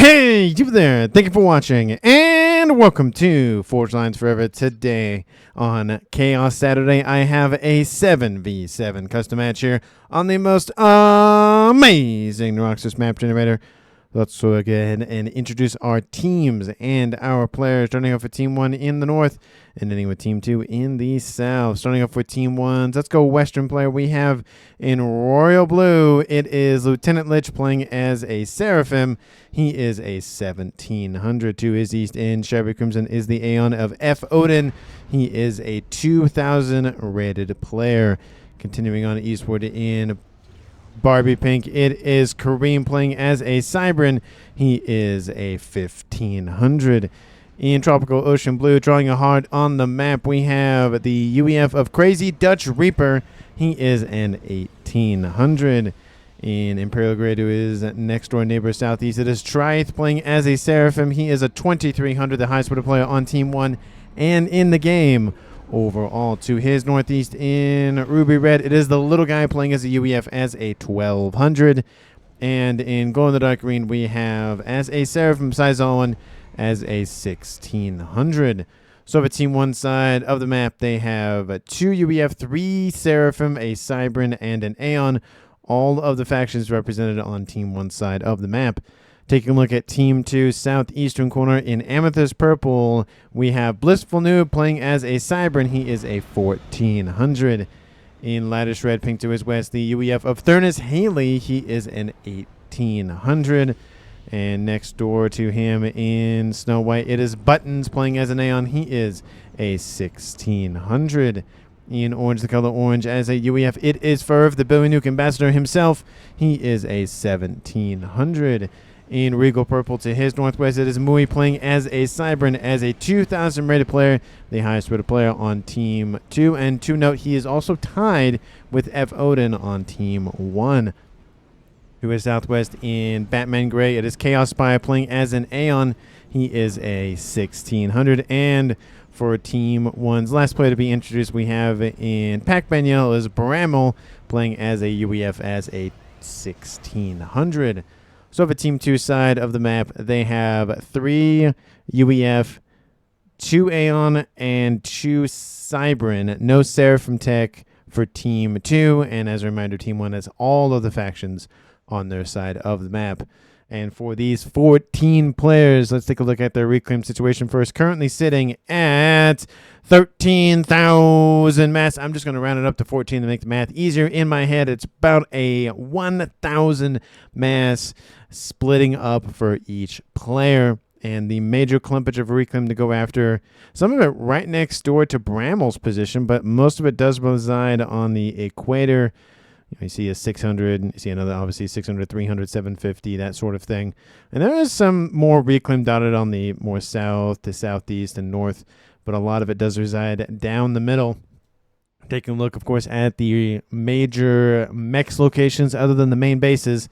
Hey, you there. Thank you for watching, and welcome to Forge Lines Forever. Today on Chaos Saturday, I have a 7v7 custom match here on the most amazing Roxas map generator. Let's go ahead and introduce our teams and our players. Starting off with Team 1 in the north and ending with Team 2 in the south. Starting off with Team 1, let's go Western player. We have in Royal Blue, it is Lieutenant Lich playing as a Seraphim. He is a 1700 to his east. In Shabby Crimson is the Aeon of F. Odin. He is a 2000 rated player. Continuing on eastward in Barbie Pink, it is Kareem playing as a Cybran. He is a 1500. In Tropical Ocean Blue, drawing a heart on the map, we have the UEF of Crazy Dutch Reaper. He is an 1800. In Imperial Grey to his next door neighbor southeast, it is Trith playing as a Seraphim. He is a 2300, the highest rated player on Team 1 and in the game overall. To his northeast in Ruby Red, it is the little guy playing as a UEF as a 1200. And in Glow in the Dark Green, we have as a Seraphim Sizon as a 1600. So for Team 1 side of the map, they have 2 UEF, 3 Seraphim, a Cybran, and an Aeon. All of the factions represented on Team 1 side of the map. Taking a look at Team 2 southeastern corner in Amethyst Purple, we have Blissful Noob playing as a Cybran. He is a 1400. In Lattice Red Pink to his west, the UEF of Thurnis Haley. He is an 1800. And next door to him in Snow White, it is Buttons playing as an Aeon. He is a 1600. In Orange, the color orange, as a UEF, it is Ferv, the Billy Nuke ambassador himself. He is a 1700. In Regal Purple to his northwest, it is Mui playing as a Cybran as a 2000 rated player, the highest rated player on Team 2. And to note, he is also tied with F. Odin on Team 1. To his southwest in Batman Gray, it is Chaos Spy playing as an Aeon. He is a 1600. And for Team 1's last player to be introduced, we have in Pac-Man Yellow is Bramble playing as a UEF as a 1600. So for Team 2 side of the map, they have 3 UEF, 2 Aeon, and 2 Cybran. No Seraphim Tech for Team 2. And as a reminder, Team 1 has all of the factions on their side of the map. And for these 14 players, let's take a look at their reclaim situation first. Currently sitting at 13,000 mass. I'm just going to round it up to 14 to make the math easier. In my head, it's about a 1,000 mass splitting up for each player. And the major clumpage of reclaim to go after, some of it right next door to Brammel's position, but most of it does reside on the equator. You see a 600, you see another obviously 600, 300, 750, that sort of thing. And there is some more reclaim dotted on the more south to southeast and north, but a lot of it does reside down the middle. Taking a look, of course, at the major mechs locations other than the main bases.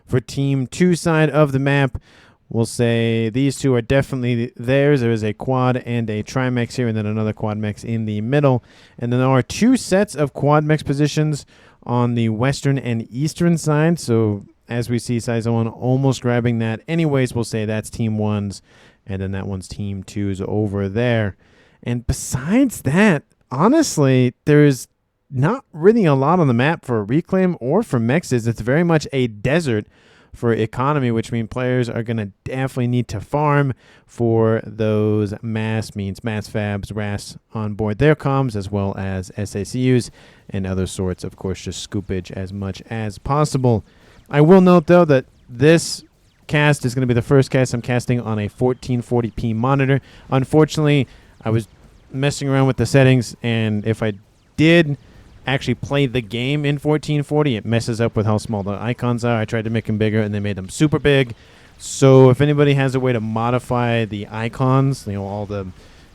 For Team 2 side of the map, we'll say these two are definitely theirs. There is a quad and a trimex here, and then another quad mex in the middle. And then there are 2 sets of quad mex positions on the western and eastern side. So as we see Sizon almost grabbing that anyways, we'll say that's Team 1's, and then that one's Team 2's over there. And besides that, honestly, there's not really a lot on the map for reclaim or for mexes. It's very much a desert for economy, which means players are going to definitely need to farm for those mass fabs, RAS on board their comms, as well as SACUs and other sorts, of course, just scoopage as much as possible. I will note, though, that this cast is going to be the first cast I'm casting on a 1440p monitor. Unfortunately, I was messing around with the settings, and if I did actually play the game in 1440, it messes up with how small the icons are. I tried to make them bigger, and they made them super big. So if anybody has a way to modify the icons, all the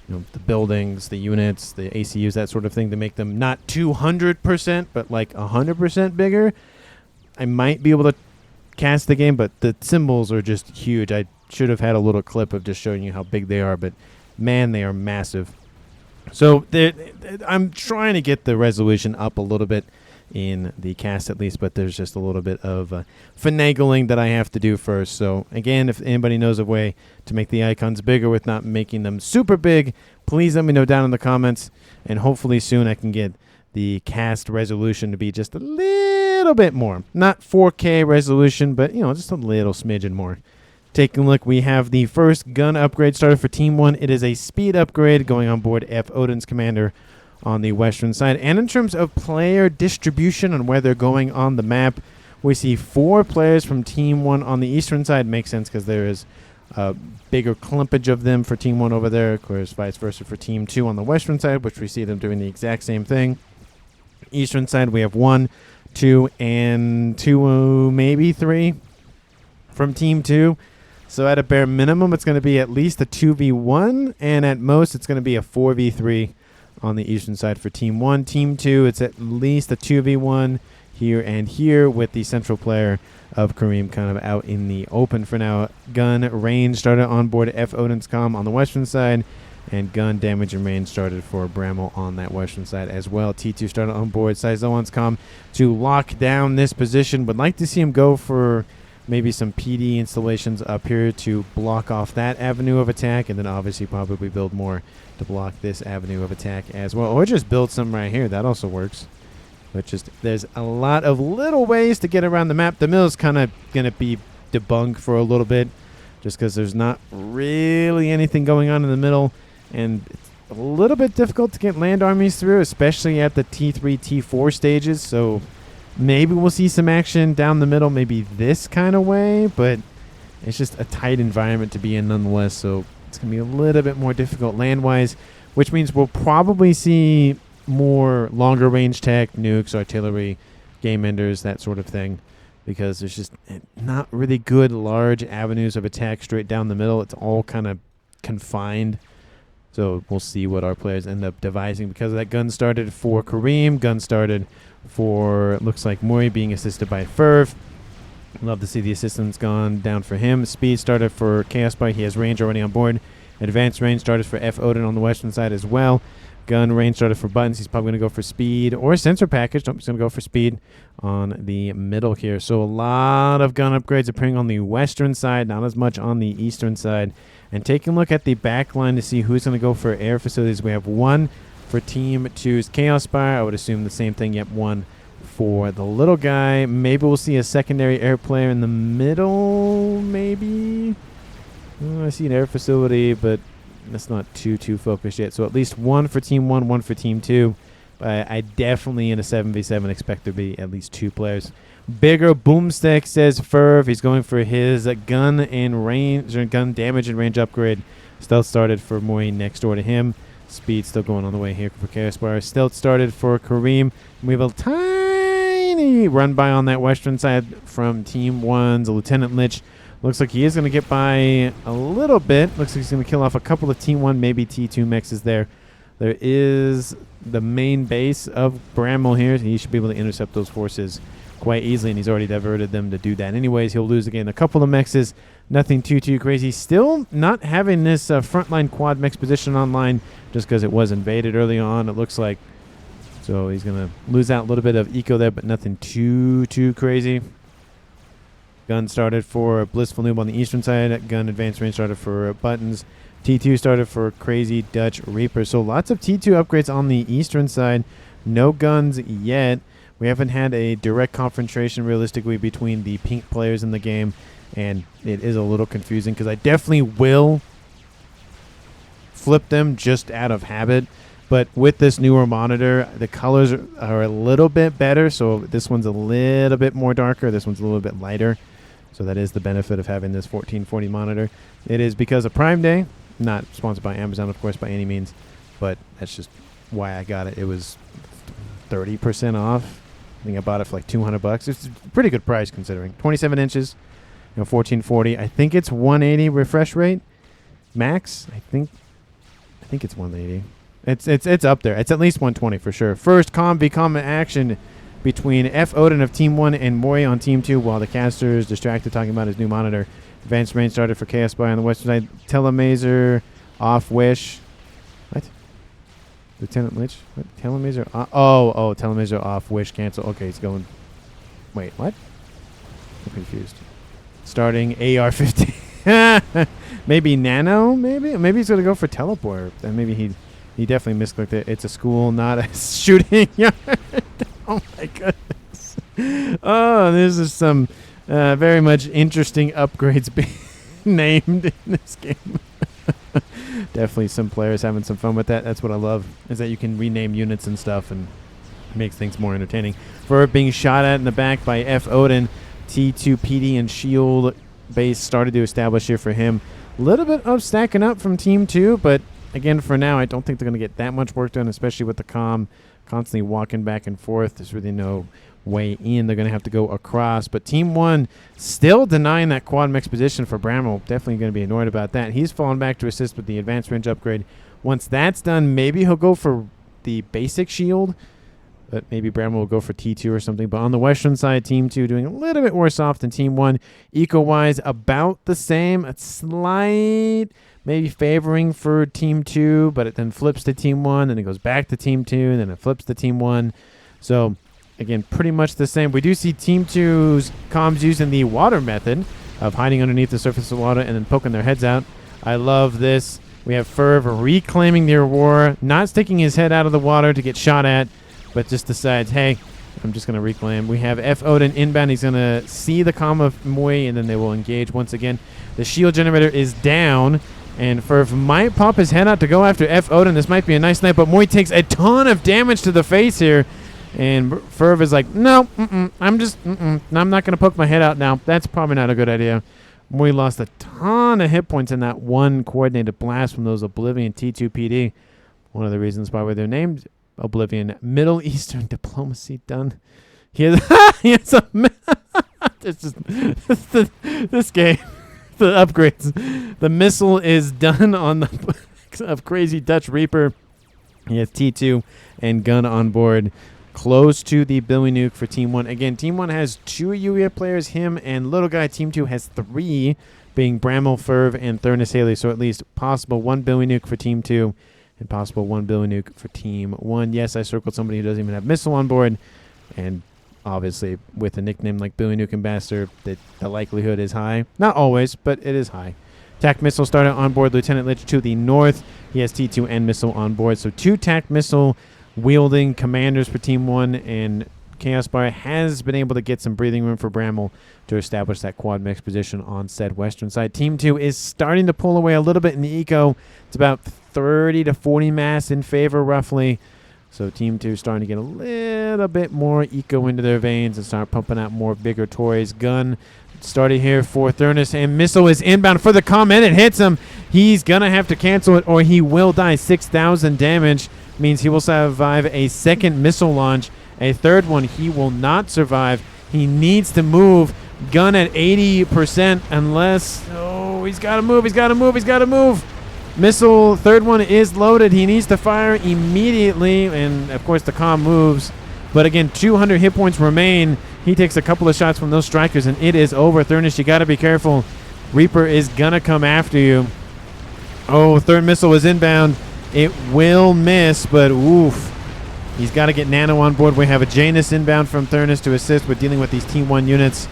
the buildings, the units, the ACUs, that sort of thing, to make them not 200%, but like 100% bigger, I might be able to cast the game, but the symbols are just huge. I should have had a little clip of just showing you how big they are, but man, they are massive. So I'm trying to get the resolution up a little bit in the cast at least, but there's just a little bit of finagling that I have to do first. So again, if anybody knows a way to make the icons bigger with not making them super big, please let me know down in the comments, and hopefully soon I can get the cast resolution to be just a little bit more. Not 4K resolution, but just a little smidgen more. Taking a look, we have the first gun upgrade started for Team 1. It is a speed upgrade going on board F. Odin's commander on the western side. And in terms of player distribution and where they're going on the map, we see 4 players from Team 1 on the eastern side. Makes sense because there is a bigger clumpage of them for Team 1 over there. Of course, vice versa for Team 2 on the western side, which we see them doing the exact same thing. Eastern side, we have 1, 2, and 2, maybe 3 from Team 2. So at a bare minimum, it's going to be at least a 2v1, and at most, it's going to be a 4v3 on the eastern side for Team 1. Team 2, it's at least a 2v1 here and here with the central player of Kareem kind of out in the open for now. Gun range started on board F. Odin's comm on the western side, and gun damage and range started for Bramble on that western side as well. T2 started on board Saizoan's comm to lock down this position. Would like to see him go for maybe some PD installations up here to block off that avenue of attack, and then obviously probably build more to block this avenue of attack as well, or just build some right here. That also works. But just there's a lot of little ways to get around the map. The mill is kind of going to be debunked for a little bit just because there's not really anything going on in the middle, and it's a little bit difficult to get land armies through, especially at the T3, T4 stages. So maybe we'll see some action down the middle, maybe this kind of way, but it's just a tight environment to be in nonetheless. So it's going to be a little bit more difficult land-wise, which means we'll probably see more longer range tech, nukes, artillery, game enders, that sort of thing, because there's just not really good large avenues of attack straight down the middle. It's all kind of confined. So we'll see what our players end up devising because of that. Gun started for Kareem. Gun started for, looks like Mori being assisted by Ferv. Love to see the assistance gone down for him. Speed started for Chaos Bite. He has range already on board. Advanced range started for F. Odin on the western side as well. Gun range started for buttons. He's probably going to go for speed or sensor package. Nope, he's going to go for speed on the middle here. So a lot of gun upgrades appearing on the western side, not as much on the eastern side. And taking a look at the back line to see who's going to go for air facilities. We have 1 for Team 2's Chaos Spire. I would assume the same thing. Yep, 1 for the little guy. Maybe we'll see a secondary air player in the middle, maybe. I see an air facility, but that's not too focused yet. So at least 1 for Team 1, 1 for Team 2. But I definitely in a 7v7 expect there to be at least 2 players. Bigger boomstick, says Ferv. He's going for his gun and range, or gun damage and range upgrade. Stealth started for Moy next door to him. Speed still going on the way here for Chaos Bar. Stealth started for Kareem. We have a tiny run by on that western side from Team 1's Lieutenant Lich. Looks like he is going to get by a little bit. Looks like he's going to kill off a couple of Team 1, maybe T2 mexes there. There is the main base of Bramble here. He should be able to intercept those forces quite easily, and he's already diverted them to do that anyways. He'll lose again a couple of mexes. Nothing too crazy. Still not having this frontline quad mex position online just because it was invaded early on, it looks like. So he's going to lose out a little bit of eco there, but nothing too crazy. Gun started for Blissful Noob on the eastern side. Gun advanced range started for Buttons. T2 started for Crazy Dutch Reaper. So lots of T2 upgrades on the eastern side. No guns yet. We haven't had a direct confrontation realistically between the pink players in the game, and it is a little confusing because I definitely will flip them just out of habit. But with this newer monitor, the colors are a little bit better. So this one's a little bit more darker. This one's a little bit lighter. So that is the benefit of having this 1440 monitor. It is because of Prime Day. Not sponsored by Amazon, of course, by any means. But that's just why I got it. It was 30% off. I think I bought it for like $200. It's a pretty good price considering. 27 inches, 1440. I think it's 180 refresh rate max. I think it's 180. It's up there. It's at least 120 for sure. First comm action between F. Odin of Team 1 and Mori on Team 2 while the caster is distracted talking about his new monitor. Advanced range started for Chaos Spy on the western side. Telemazer off Wish. What? Lieutenant Lich. What? Telemazer off. Oh, telemazer off. Wish cancel. Okay, he's going. Wait, what? I'm confused. Starting AR-15. Maybe Nano. Maybe he's gonna go for teleport. And maybe he definitely misclicked it. It's a school, not a shooting yard. Oh my goodness. Oh, this is some very much interesting upgrades being named in this game. Definitely some players having some fun with that. That's what I love, is that you can rename units and stuff, and it makes things more entertaining. For being shot at in the back by F. Odin, T2 PD and shield base started to establish here for him. A little bit of stacking up from Team 2, but again, for now, I don't think they're going to get that much work done, especially with the comm constantly walking back and forth. There's really no way in. They're going to have to go across. But Team 1 still denying that quad mech position for Bramwell. Definitely going to be annoyed about that. He's fallen back to assist with the advanced range upgrade. Once that's done, maybe he'll go for the basic shield. But maybe Bramwell will go for T2 or something. But on the western side, Team 2 doing a little bit worse off than Team 1. Eco-wise, about the same. A slight maybe favoring for Team 2, but it then flips to Team 1, and it goes back to Team 2, and then it flips to Team 1. So, again, pretty much the same. We do see Team 2's comms using the water method of hiding underneath the surface of water and then poking their heads out. I love this. We have Ferv reclaiming the Aurora, not sticking his head out of the water to get shot at, but just decides, hey, I'm just going to reclaim. We have F. Odin inbound. He's going to see the comm of Moy, and then they will engage once again. The shield generator is down. And Ferv might pop his head out to go after F. Odin. This might be a nice night, but Moy takes a ton of damage to the face here. And Ferv is like, no, I'm not going to poke my head out now. That's probably not a good idea. Moy lost a ton of hit points in that one coordinated blast from those Oblivion T2 PD. One of the reasons why they're named Oblivion. Middle Eastern diplomacy done. He has a this game. The upgrades. The missile is done on the of Crazy Dutch Reaper. He has T2 and gun on board. Close to the Billy Nuke for Team 1. Again, Team 1 has 2 UEF players, him and Little Guy. Team 2 has 3, being Bramwell, Ferv, and Thurnis Haley. So at least possible 1 Billy Nuke for Team 2 and possible 1 Billy Nuke for Team 1. Yes, I circled somebody who doesn't even have missile on board. And obviously, with a nickname like Billy Nuke Ambassador, the likelihood is high. Not always, but it is high. TAC missile started on board. Lieutenant Lich to the north. He has T2 and missile on board. So 2 TAC missile wielding commanders for Team 1. And Chaos Bar has been able to get some breathing room for Bramwell to establish that quad mech position on said western side. Team 2 is starting to pull away a little bit in the eco. It's about 30 to 40 mass in favor, roughly. So Team 2 starting to get a little bit more eco into their veins and start pumping out more bigger toys. Gun started here for Thurnis, and missile is inbound for the comm, and it hits him. He's going to have to cancel it or he will die. 6,000 damage means he will survive a second missile launch. A third one he will not survive. He needs to move. Gun at 80% unless... Oh, he's got to move. He's got to move. He's got to move. Missile, third one is loaded. He needs to fire immediately, and of course the comm moves. But again, 200 hit points remain. He takes a couple of shots from those strikers, and it is over. Thurnis, you got to be careful. Reaper is going to come after you. Oh, third missile is inbound. It will miss, but oof. He's got to get Nano on board. We have a Janus inbound from Thurnis to assist with dealing with these Team 1 units.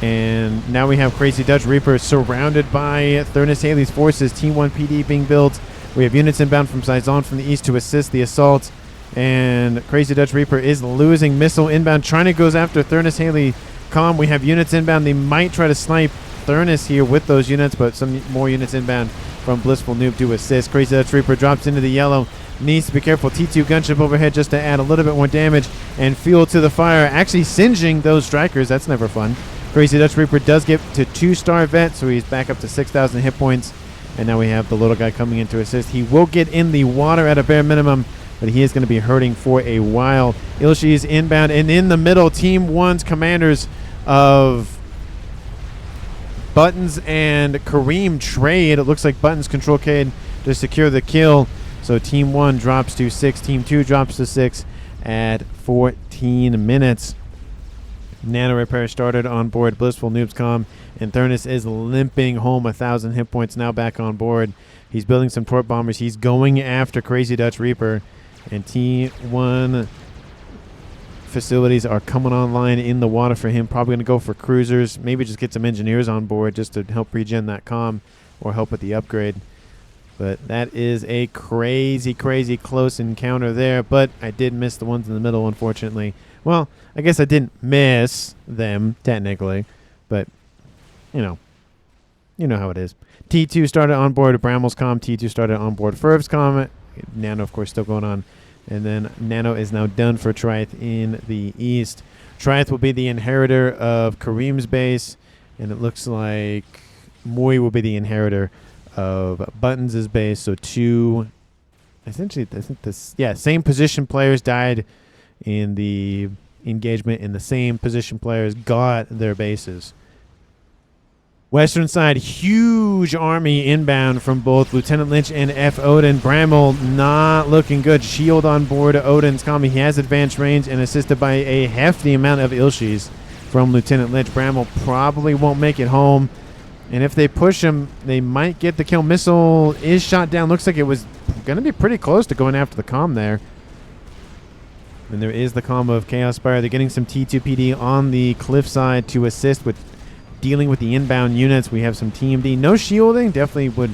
And now we have Crazy Dutch Reaper surrounded by Thurnis Haley's forces. Team 1 PD being built. We have units inbound from Saison from the east to assist the assault. And Crazy Dutch Reaper is losing missile inbound. Trying to goes after Thurnis Haley comm. We have units inbound. They might try to snipe Thurnis here with those units, but some more units inbound from Blissful Noob to assist. Crazy Dutch Reaper drops into the yellow. Needs to be careful. T2 gunship overhead just to add a little bit more damage and fuel to the fire. Actually singeing those strikers. That's never fun. Crazy Dutch Reaper does get to 2-star vet, so he's back up to 6,000 hit points. And now we have the little guy coming in to assist. He will get in the water at a bare minimum, but he is going to be hurting for a while. Ilshi is inbound, and in the middle, Team 1's commanders of Buttons and Kareem trade. It looks like Buttons control Cade to secure the kill. So Team 1 drops to 6. Team 2 drops to 6 at 14 minutes. Nano repair started on board Blissful Noob's comm, and Thurnis is limping home 1,000 hit points now back on board. He's building some torp bombers. He's going after Crazy Dutch Reaper, And T1 facilities are coming online in the water for him. Probably going to go for cruisers. Maybe just get some engineers on board just to help regen that comm or help with the upgrade. But that is a crazy, crazy close encounter there. But I did miss the ones in the middle, unfortunately. Well, I guess I didn't miss them, technically. But, you know how it is. T2 started on board Brammel's comm. T2 started on board Ferv's comm. Nano, of course, still going on. And then Nano is now done for Triath in the east. Triath will be the inheritor of Kareem's base. And it looks like Moy will be the inheritor of Buttons' base. So two, essentially, I think this, yeah, same position players died in the engagement, and the same position players got their bases. Western side, huge army inbound from both Lieutenant Lynch and F. Odin. Brammel not looking good. Shield on board Odin's comm. He has advanced range and assisted by a hefty amount of Ilshis from Lieutenant Lynch. Brammel probably won't make it home. And if they push him, they might get the kill. Missile is shot down. Looks like it was going to be pretty close to going after the comm there. And there is the comm of Chaos Spire. They're getting some T2 PD on the cliffside to assist with dealing with the inbound units. We have some TMD. No shielding. Definitely would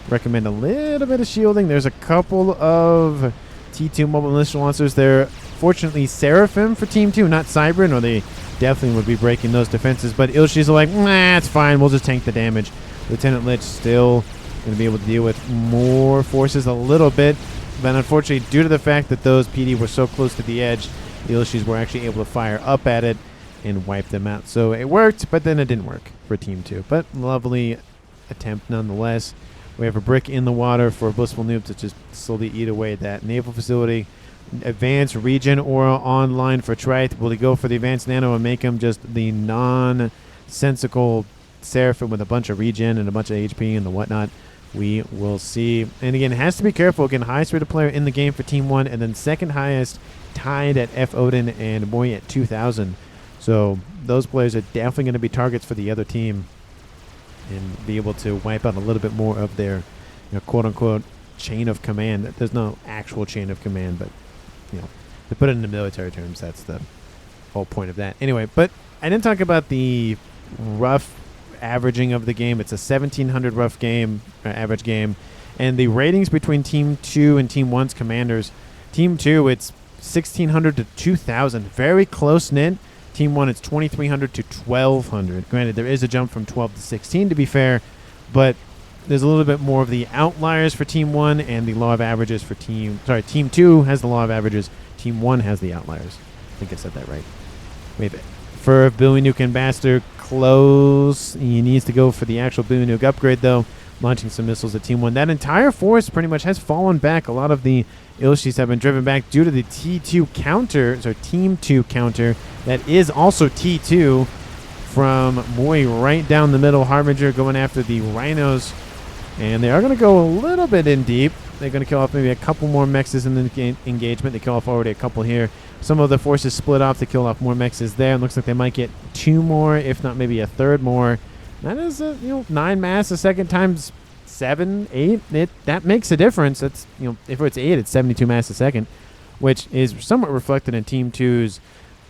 recommend a little bit of shielding. There's a couple of T2 mobile militia launchers there. Fortunately, Seraphim for Team 2, not Cybran, or they definitely would be breaking those defenses. But Ilshis are like, nah, it's fine. We'll just tank the damage. Lieutenant Lich still going to be able to deal with more forces a little bit. But unfortunately, due to the fact that those PD were so close to the edge, the Ilshis were actually able to fire up at it and wipe them out. So it worked, but then it didn't work for Team 2. But lovely attempt nonetheless. We have a brick in the water for Blissful Noob to just slowly eat away at that naval facility. Advanced regen aura online for Triath. Will he go for the advanced nano and make him just the nonsensical Seraphim with a bunch of regen and a bunch of HP and the whatnot? We will see. And again, it has to be careful. Again, highest rated player in the game for Team 1, and then second highest tied at F. Odin and Moy at 2,000. So those players are definitely going to be targets for the other team and be able to wipe out a little bit more of their, quote-unquote, chain of command. There's no actual chain of command, but, to put it in the military terms, that's the whole point of that. Anyway, but I didn't talk about the rough averaging of the game. It's a 1,700 rough game, average game. And the ratings between Team 2 and Team 1's commanders. Team 2, it's 1,600 to 2,000. Very close-knit. Team 1, it's 2,300 to 1,200. Granted, there is a jump from 12 to 16, to be fair, but there's a little bit more of the outliers for Team 1 and the law of averages for Team 2 has the law of averages. Team 1 has the outliers. I think I said that right. Wait, for Billy Nuke Ambassador, close. He needs to go for the actual Billy Nuke upgrade, though, launching some missiles at Team 1. That entire force pretty much has fallen back. A lot of the Ilshis have been driven back due to the T2 counter, so Team 2 counter. That is also T2 from Moy right down the middle. Harbinger going after the Rhinos. And they are going to go a little bit in deep. They're going to kill off maybe a couple more mexes in the engagement. They kill off already a couple here. Some of the forces split off to kill off more mexes there. And looks like they might get 2 more, if not maybe a third more. That is, 9 mass a second times 7, 8. That makes a difference. It's, if it's 8, it's 72 mass a second, which is somewhat reflected in Team 2's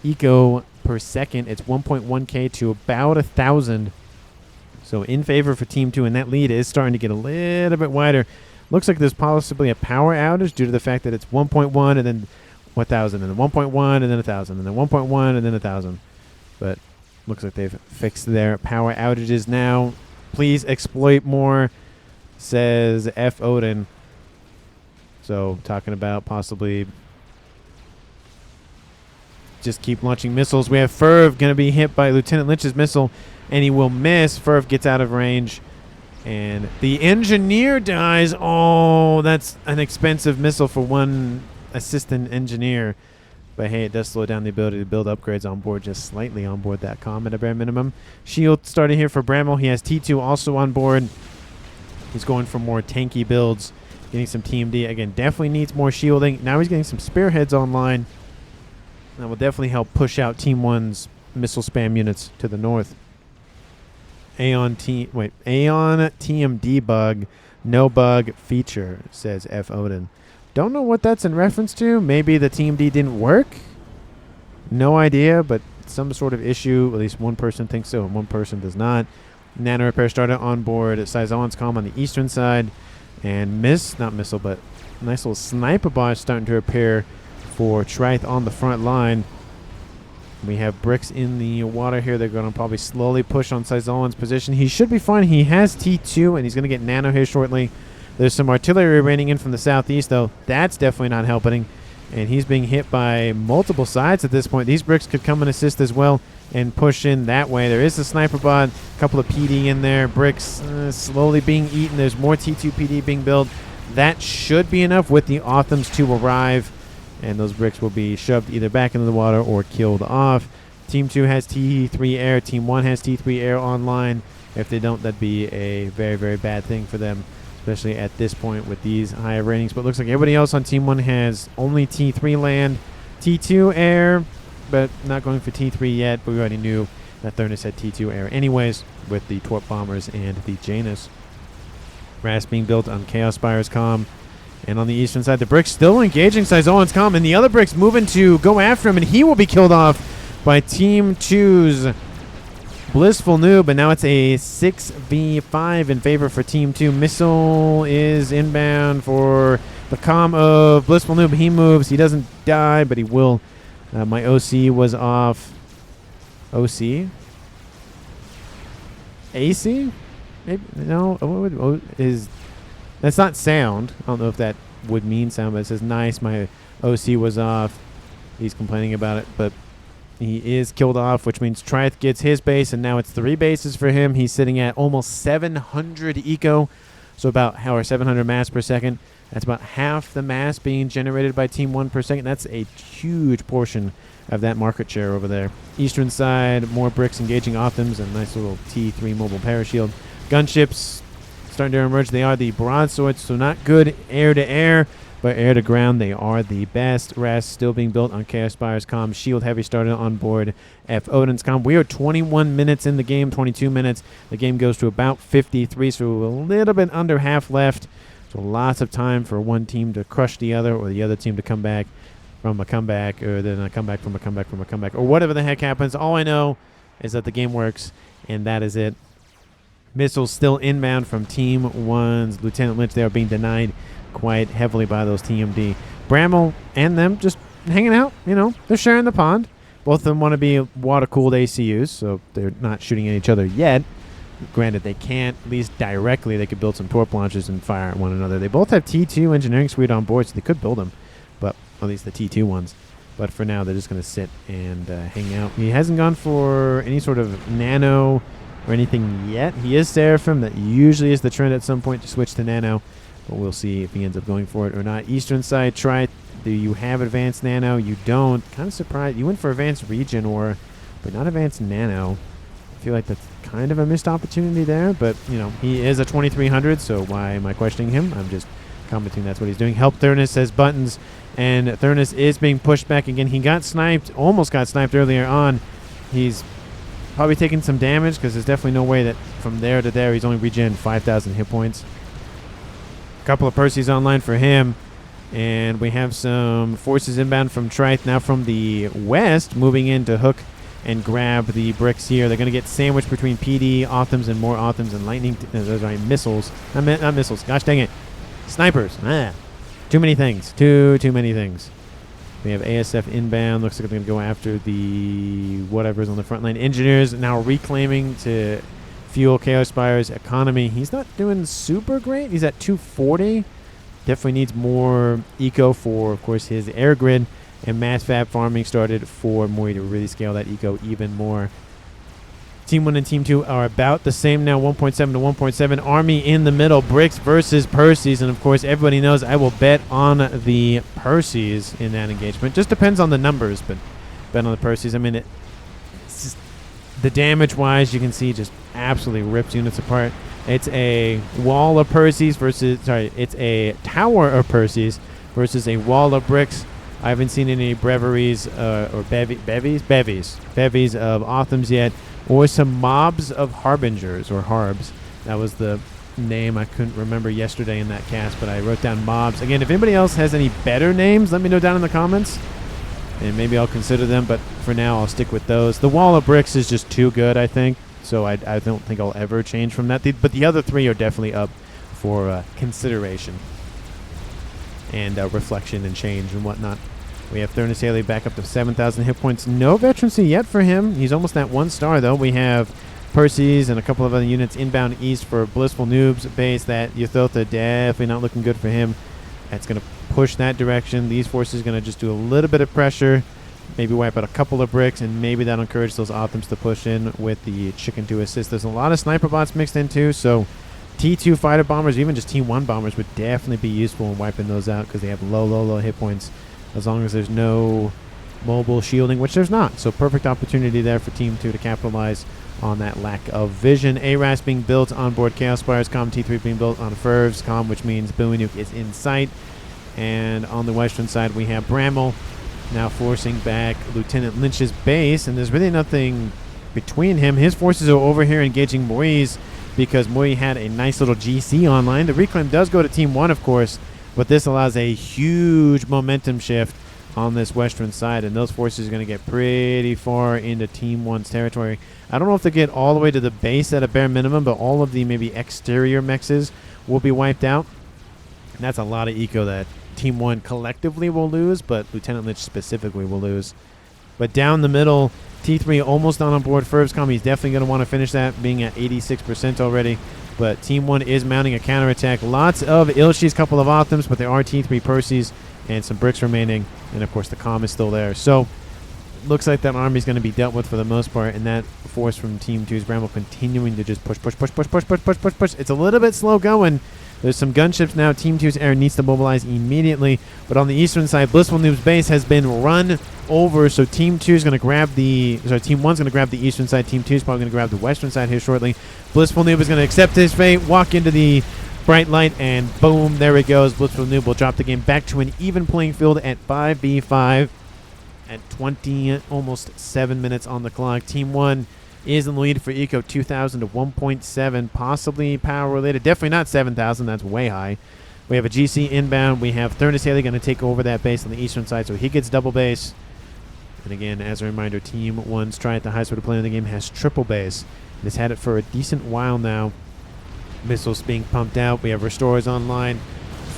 eco per second. It's 1.1k to about 1,000. So in favor for Team 2, and that lead is starting to get a little bit wider. Looks like there's possibly a power outage due to the fact that it's 1.1 and then 1,000, and then 1.1 and then 1,000, and then 1.1 and then 1,000. But looks like they've fixed their power outages now. Please exploit more, says F. Odin. So talking about possibly just keep launching missiles. We have Ferv going to be hit by Lieutenant Lynch's missile, and he will miss. Ferv gets out of range, and the engineer dies. Oh, that's an expensive missile for one assistant engineer. But hey, it does slow down the ability to build upgrades on board, just slightly on board that comm at a bare minimum. Shield starting here for Brammel. He has T2 also on board. He's going for more tanky builds, getting some TMD. Again, definitely needs more shielding. Now he's getting some spearheads online. That will definitely help push out Team 1's missile spam units to the north. Aeon TMD bug, no bug feature, says F. Odin. Don't know what that's in reference to. Maybe the Team D didn't work. No idea, but some sort of issue. At least one person thinks so, and one person does not. Nano repair started on board. Saizon's calm on the eastern side, and not missile, but nice little sniper bar starting to repair for Trith on the front line. We have bricks in the water here. They're going to probably slowly push on Saizon's position. He should be fine. He has T2, and he's going to get Nano here shortly. There's some artillery raining in from the southeast, though. That's definitely not helping. And he's being hit by multiple sides at this point. These bricks could come and assist as well and push in that way. There is a sniper bot, a couple of PD in there. Bricks slowly being eaten. There's more T2 PD being built. That should be enough with the Authams to arrive. And those bricks will be shoved either back into the water or killed off. Team 2 has T3 air. Team 1 has T3 air online. If they don't, that'd be a very, very bad thing for them, especially at this point with these higher ratings. But it looks like everybody else on Team 1 has only T3 land, T2 air, but not going for T3 yet. But we already knew that Thurnis had T2 air anyways with the Torp Bombers and the Janus. RAS being built on Chaos Spire's comm. And on the eastern side, the bricks still engaging Saizon's comm, and the other bricks moving to go after him, and he will be killed off by Team 2's Blissful Noob, but now it's a 6v5 in favor for Team 2. Missile is inbound for the comm of Blissful Noob. He moves. He doesn't die, but he will. My OC was off. OC? AC? Maybe, no. That's not sound. I don't know if that would mean sound, but it says nice. My OC was off. He's complaining about it, but he is killed off, which means Trith gets his base, and now it's 3 bases for him. He's sitting at almost 700 eco, so about 700 mass per second. That's about half the mass being generated by Team 1 per second. That's a huge portion of that market share over there. Eastern side, more bricks engaging Authams, and nice little T3 mobile parashield. Gunships starting to emerge. They are the broadswords, so not good air-to-air, but air-to-ground, they are the best. RAS still being built on Chaos Spire's comm. Shield Heavy started on board F. Odin's comm. We are 21 minutes in the game, 22 minutes. The game goes to about 53, so a little bit under half left. So lots of time for one team to crush the other, or the other team to come back from a comeback, or then a comeback from a comeback from a comeback, or whatever the heck happens. All I know is that the game works, and that is it. Missiles still inbound from Team 1's Lieutenant Lynch. They are being denied quite heavily by those TMD. Bramble and them just hanging out. You know, they're sharing the pond. Both of them want to be water-cooled ACUs, so they're not shooting at each other yet. Granted, they can't, at least directly. They could build some torp launchers and fire at one another. They both have T2 engineering suite on board, so they could build them, but at least the T2 ones. But for now, they're just going to sit and hang out. He hasn't gone for any sort of nano or anything yet. He is Seraphim. That usually is the trend at some point to switch to nano, but we'll see if he ends up going for it or not. Eastern side, try. Do you have advanced nano? You don't. Kind of surprised. You went for advanced regen or, but not advanced nano. I feel like that's kind of a missed opportunity there, but you know, he is a 2300, so why am I questioning him? I'm just commenting that's what he's doing. Help Thurnis says buttons, and Thurnis is being pushed back again. He got sniped, almost got sniped earlier on. He's probably taking some damage because there's definitely no way that from there to there he's only regen 5,000 hit points. A couple of Percy's online for him, and we have some forces inbound from Trith now from the west, moving in to hook and grab the bricks here. They're going to get sandwiched between PD, Authams, and more Authams and lightning. Those are missiles. Not missiles. Gosh dang it. Snipers. Too many things. Too many things. We have ASF inbound. Looks like they're going to go after the whatever's on the front line. Engineers now reclaiming to fuel Chaos Spire's economy. He's not doing super great. He's at 240. Definitely needs more eco for, of course, his air grid. And mass FAF farming started for Mori to really scale that eco even more. Team 1 and Team 2 are about the same now, 1.7 to 1.7. Army in the middle, Bricks versus Percy's. And, of course, everybody knows I will bet on the Percy's in that engagement. Just depends on the numbers, but bet on the Percy's. I mean, it's just, the damage-wise, you can see just absolutely rips units apart. It's a wall of Percy's versus, it's a tower of Percy's versus a wall of bricks. I haven't seen any breviaries or bevies of Authams yet, or some mobs of Harbingers or Harbs. That was the name I couldn't remember yesterday in that cast, but I wrote down mobs. Again, if anybody else has any better names, let me know down in the comments, and maybe I'll consider them, but for now I'll stick with those. The wall of bricks is just too good, I think, so I don't think I'll ever change from that. But the other three are definitely up for consideration and reflection and change and whatnot. We have Thurnis Haley back up to 7,000 hit points. No veterancy yet for him. He's almost at 1 star, though. We have Percy's and a couple of other units inbound east for Blissful Noob's base. That Ythotha definitely not looking good for him. That's going to push that direction. These forces are going to just do a little bit of pressure, maybe wipe out a couple of bricks, and maybe that'll encourage those Othams to push in with the chicken to assist. There's a lot of sniper bots mixed in, too, so T2 fighter bombers, even just T1 bombers, would definitely be useful in wiping those out because they have low hit points as long as there's no mobile shielding, which there's not. So perfect opportunity there for Team 2 to capitalize on that lack of vision. ARAS being built on board Chaos Spires, COM T3 being built on Fervs, COM, which means Bowie Nuke is in sight. And on the western side, we have Bramble now forcing back Lieutenant Lynch's base, and there's really nothing between him. His forces are over here engaging Moise because Moise had a nice little GC online. The reclaim does go to Team 1, of course, but this allows a huge momentum shift on this western side, and those forces are going to get pretty far into Team 1's territory. I don't know if they get all the way to the base at a bare minimum, but all of the maybe exterior mexes will be wiped out. And that's a lot of eco that Team 1 collectively will lose, but Lieutenant Lynch specifically will lose. But down the middle, T3 almost on board Fervscom. He's definitely going to want to finish that, being at 86% already. But Team 1 is mounting a counterattack. Lots of Ilshis, couple of Othams, but there are T3 Percys and some bricks remaining. And, of course, the COM is still there. So, looks like that army is going to be dealt with for the most part. And that force from Team 2's Bramble continuing to just push. It's a little bit slow going. There's some gunships now. Team 2's air needs to mobilize immediately. But on the eastern side, Blissful Noob's base has been run over. So Team 2 is going to grab the... Sorry, Team 1's going to grab the eastern side. Team 2 is probably going to grab the western side here shortly. Blissful Noob is going to accept his fate, walk into the bright light, and boom, there it goes. Blissful Noob will drop the game back to an even playing field at 5v5 at 20, almost 7 minutes on the clock. Team 1 is in the lead for Eco, 2,000 to 1.7, possibly power related. Definitely not 7,000. That's way high. We have a GC inbound. We have Thurnis Haley going to take over that base on the eastern side, so he gets double base. And again, as a reminder, Team 1's try at the highest rate of play in the game has triple base. It has had it for a decent while now. Missiles being pumped out. We have Restorers online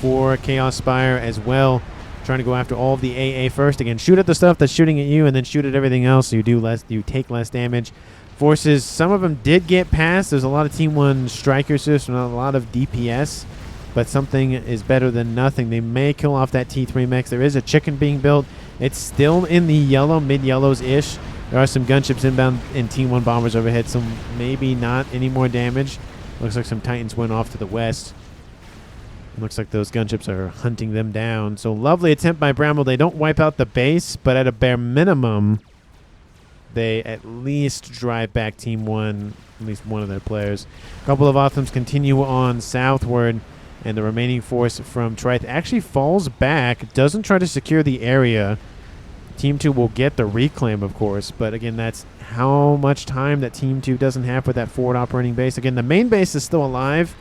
for Chaos Spire as well. Trying to go after all of the AA first. Again, shoot at the stuff that's shooting at you, and then shoot at everything else so you take less damage. Forces, some of them did get past. There's a lot of Team 1 strikers, so a lot of DPS, but something is better than nothing. They may kill off that T3 mech. There is a chicken being built. It's still in the yellow, mid-yellows-ish. There are some gunships inbound and Team 1 bombers overhead, so maybe not any more damage. Looks like some Titans went off to the west. Looks like those gunships are hunting them down. So lovely attempt by Bramble. They don't wipe out the base, but at a bare minimum, they at least drive back Team 1, at least one of their players. A couple of Othams continue on southward, and the remaining force from Trith actually falls back, doesn't try to secure the area. Team 2 will get the reclaim, of course, but again, that's how much time that Team 2 doesn't have with that forward operating base. Again, the main base is still alive,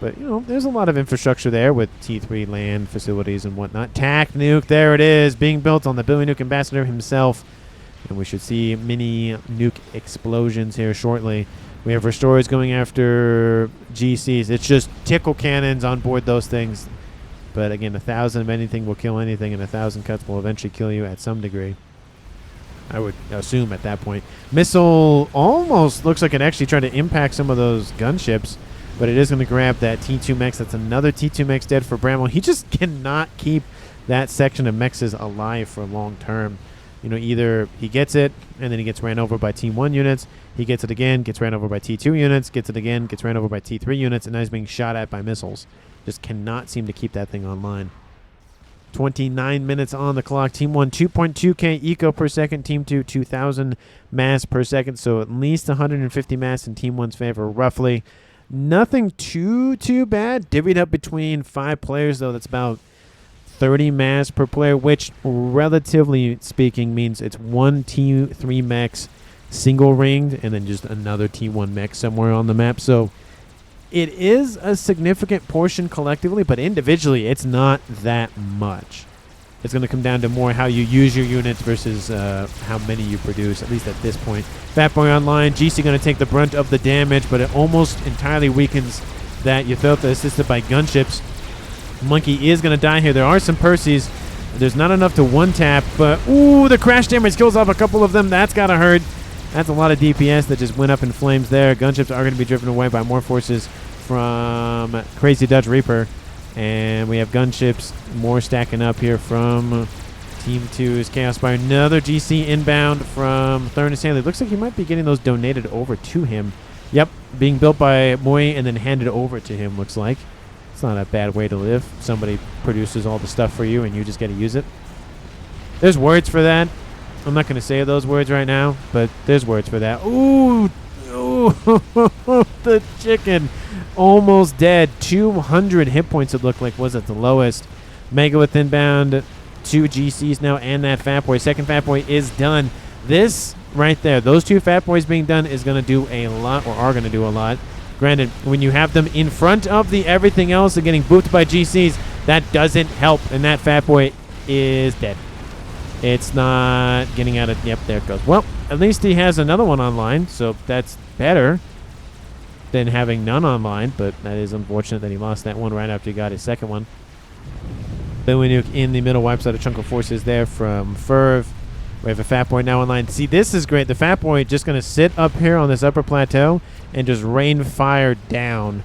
but, you know, there's a lot of infrastructure there with T3 land facilities and whatnot. TAC Nuke, there it is, being built on the Billy Nuke Ambassador himself. And we should see mini nuke explosions here shortly. We have Restorers going after GCs. It's just tickle cannons on board those things. But again, 1,000 of anything will kill anything, and 1,000 cuts will eventually kill you at some degree. I would assume at that point. Missile almost looks like it actually tried to impact some of those gunships, but it is going to grab that T2 mech. That's another T2 mech dead for Bramble. He just cannot keep that section of mexes alive for long term. You know, either he gets it, and then he gets ran over by Team 1 units. He gets it again, gets ran over by T2 units, gets it again, gets ran over by T3 units, and now he's being shot at by missiles. Just cannot seem to keep that thing online. 29 minutes on the clock. Team 1, 2.2k eco per second. Team 2, 2,000 mass per second. So at least 150 mass in Team 1's favor, roughly. Nothing too bad. Divvied up between 5 players, though. That's about 30 mass per player, which relatively speaking means it's one T3 mechs single ringed and then just another T1 mech somewhere on the map. So it is a significant portion collectively, but individually, it's not that much. It's going to come down to more how you use your units versus how many you produce, at least at this point. Fat Boy online. GC going to take the brunt of the damage, but it almost entirely weakens that Ythotha, assisted by gunships. Monkey is going to die here. There are some Percys. There's not enough to one-tap, but ooh, the crash damage kills off a couple of them. That's got to hurt. That's a lot of DPS that just went up in flames there. Gunships are going to be driven away by more forces from Crazy Dutch Reaper. And we have gunships more stacking up here from Team 2's Chaos Spire. Another GC inbound from Thurnis Haley. Looks like he might be getting those donated over to him. Yep, being built by Moy and then handed over to him, looks like. It's not a bad way to live. Somebody produces all the stuff for you and you just get to use it. There's words for that. I'm not going to say those words right now, but there's words for that. Ooh, the chicken. Almost dead. 200 hit points, it looked like, was at the lowest. Megalith inbound. 2 GCs now and that Fat Boy. Second Fat Boy is done. This right there, those 2 Fat Boys being done is going to do a lot, or are going to do a lot. Granted, when you have them in front of the everything else and getting booped by GCs, that doesn't help, and that Fat Boy is dead. It's not getting out of... Yep, there it goes. Well, at least he has another one online, so that's better than having none online, but that is unfortunate that he lost that one right after he got his second one. Billy Nuke in the middle wipes out a chunk of forces there from Ferv. We have a Fat Boy now online. See, this is great. The Fat Boy just going to sit up here on this upper plateau and just rain fire down.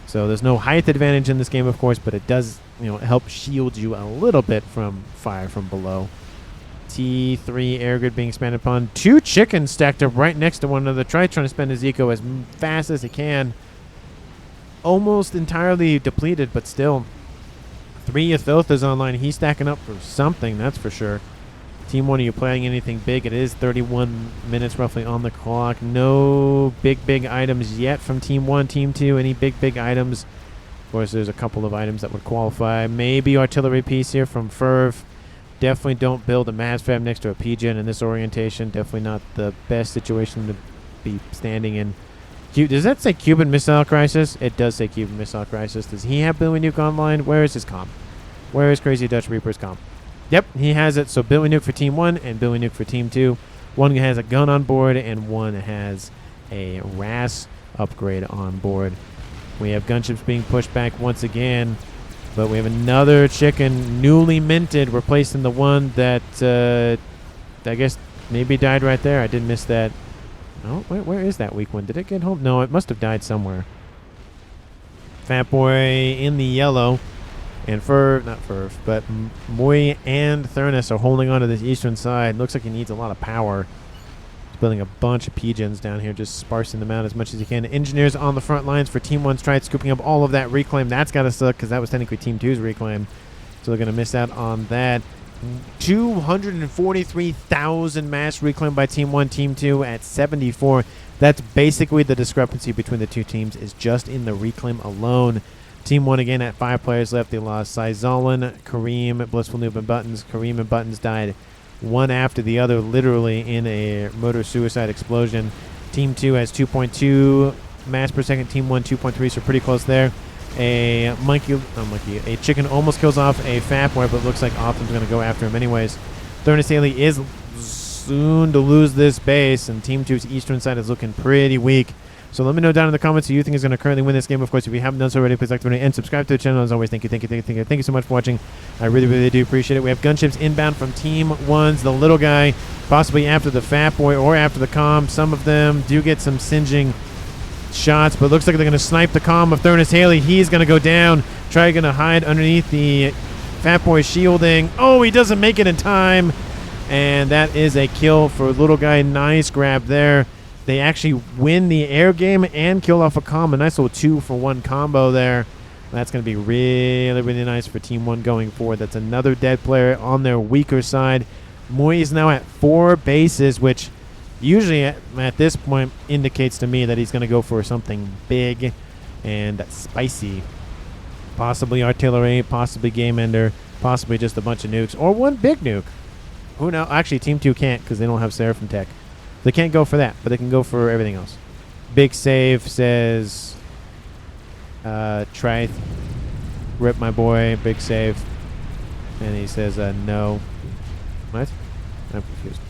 So there's no height advantage in this game, of course, but it does, help shield you a little bit from fire from below. T3 air grid being expanded upon. 2 chickens stacked up right next to one another. Trying to spend his eco as fast as he can. Almost entirely depleted, but still. 3 Ythothas online. He's stacking up for something, that's for sure. Team 1, are you playing anything big? It is 31 minutes roughly on the clock. No big items yet from Team 1. Team 2, any big items? Of course, there's a couple of items that would qualify. Maybe artillery piece here from Ferv. Definitely don't build a mass fab next to a PGen in this orientation. Definitely not the best situation to be standing in. Does that say Cuban Missile Crisis? It does say Cuban Missile Crisis. Does he have Billy Nuke online? Where is his comm? Where is Crazy Dutch Reaper's comm? Yep, he has it. So Billy Nuke for Team 1 and Billy Nuke for Team 2. One has a gun on board and one has a RAS upgrade on board. We have gunships being pushed back once again. But we have another chicken, newly minted, replacing the one that I guess maybe died right there. I did miss that. Oh, where is that weak one? Did it get home? No, it must have died somewhere. Fat Boy in the yellow. And but Moy and Thurnis are holding on to this eastern side. Looks like he needs a lot of power. Building a bunch of PGens down here, just sparsing them out as much as you can. Engineers on the front lines for Team 1's tried scooping up all of that reclaim. That's got to suck because that was technically Team 2's reclaim. So they're going to miss out on that. 243,000 mass reclaim by Team 1, Team 2 at 74. That's basically the discrepancy between the two teams is just in the reclaim alone. Team 1 again at 5 players left. They lost Sizolan, Kareem, Blissful Noob, and Buttons. Kareem and Buttons died one after the other, literally in a motor-suicide explosion. Team 2 has 2.2 mass per second. Team 1, 2.3, so pretty close there. A chicken almost kills off a Fat Boy, but looks like Optim's going to go after him anyways. Thurnis Haley is soon to lose this base, and Team 2's eastern side is looking pretty weak. So let me know down in the comments who you think is going to currently win this game. Of course, if you haven't done so already, please like the video and subscribe to the channel. As always, thank you so much for watching. I really do appreciate it. We have gunships inbound from Team 1's the little guy, possibly after the Fat Boy or after the comm. Some of them do get some singeing shots, but it looks like they're going to snipe the comm of Thurnis Haley. He's going to go down, going to hide underneath the Fat Boy shielding. Oh, he doesn't make it in time, and that is a kill for little guy. Nice grab there. They actually win the air game and kill off a comm. A nice little 2-for-1 combo there. That's going to be really nice for Team 1 going forward. That's another dead player on their weaker side. Moy is now at 4 bases, which usually at this point indicates to me that he's going to go for something big and spicy. Possibly artillery, possibly game ender, possibly just a bunch of nukes, or one big nuke. Who knows? Actually, Team 2 can't because they don't have Seraphim Tech. They can't go for that, but they can go for everything else. Big Save says Trith, rip my boy, big save. And he says, no. What? I'm confused.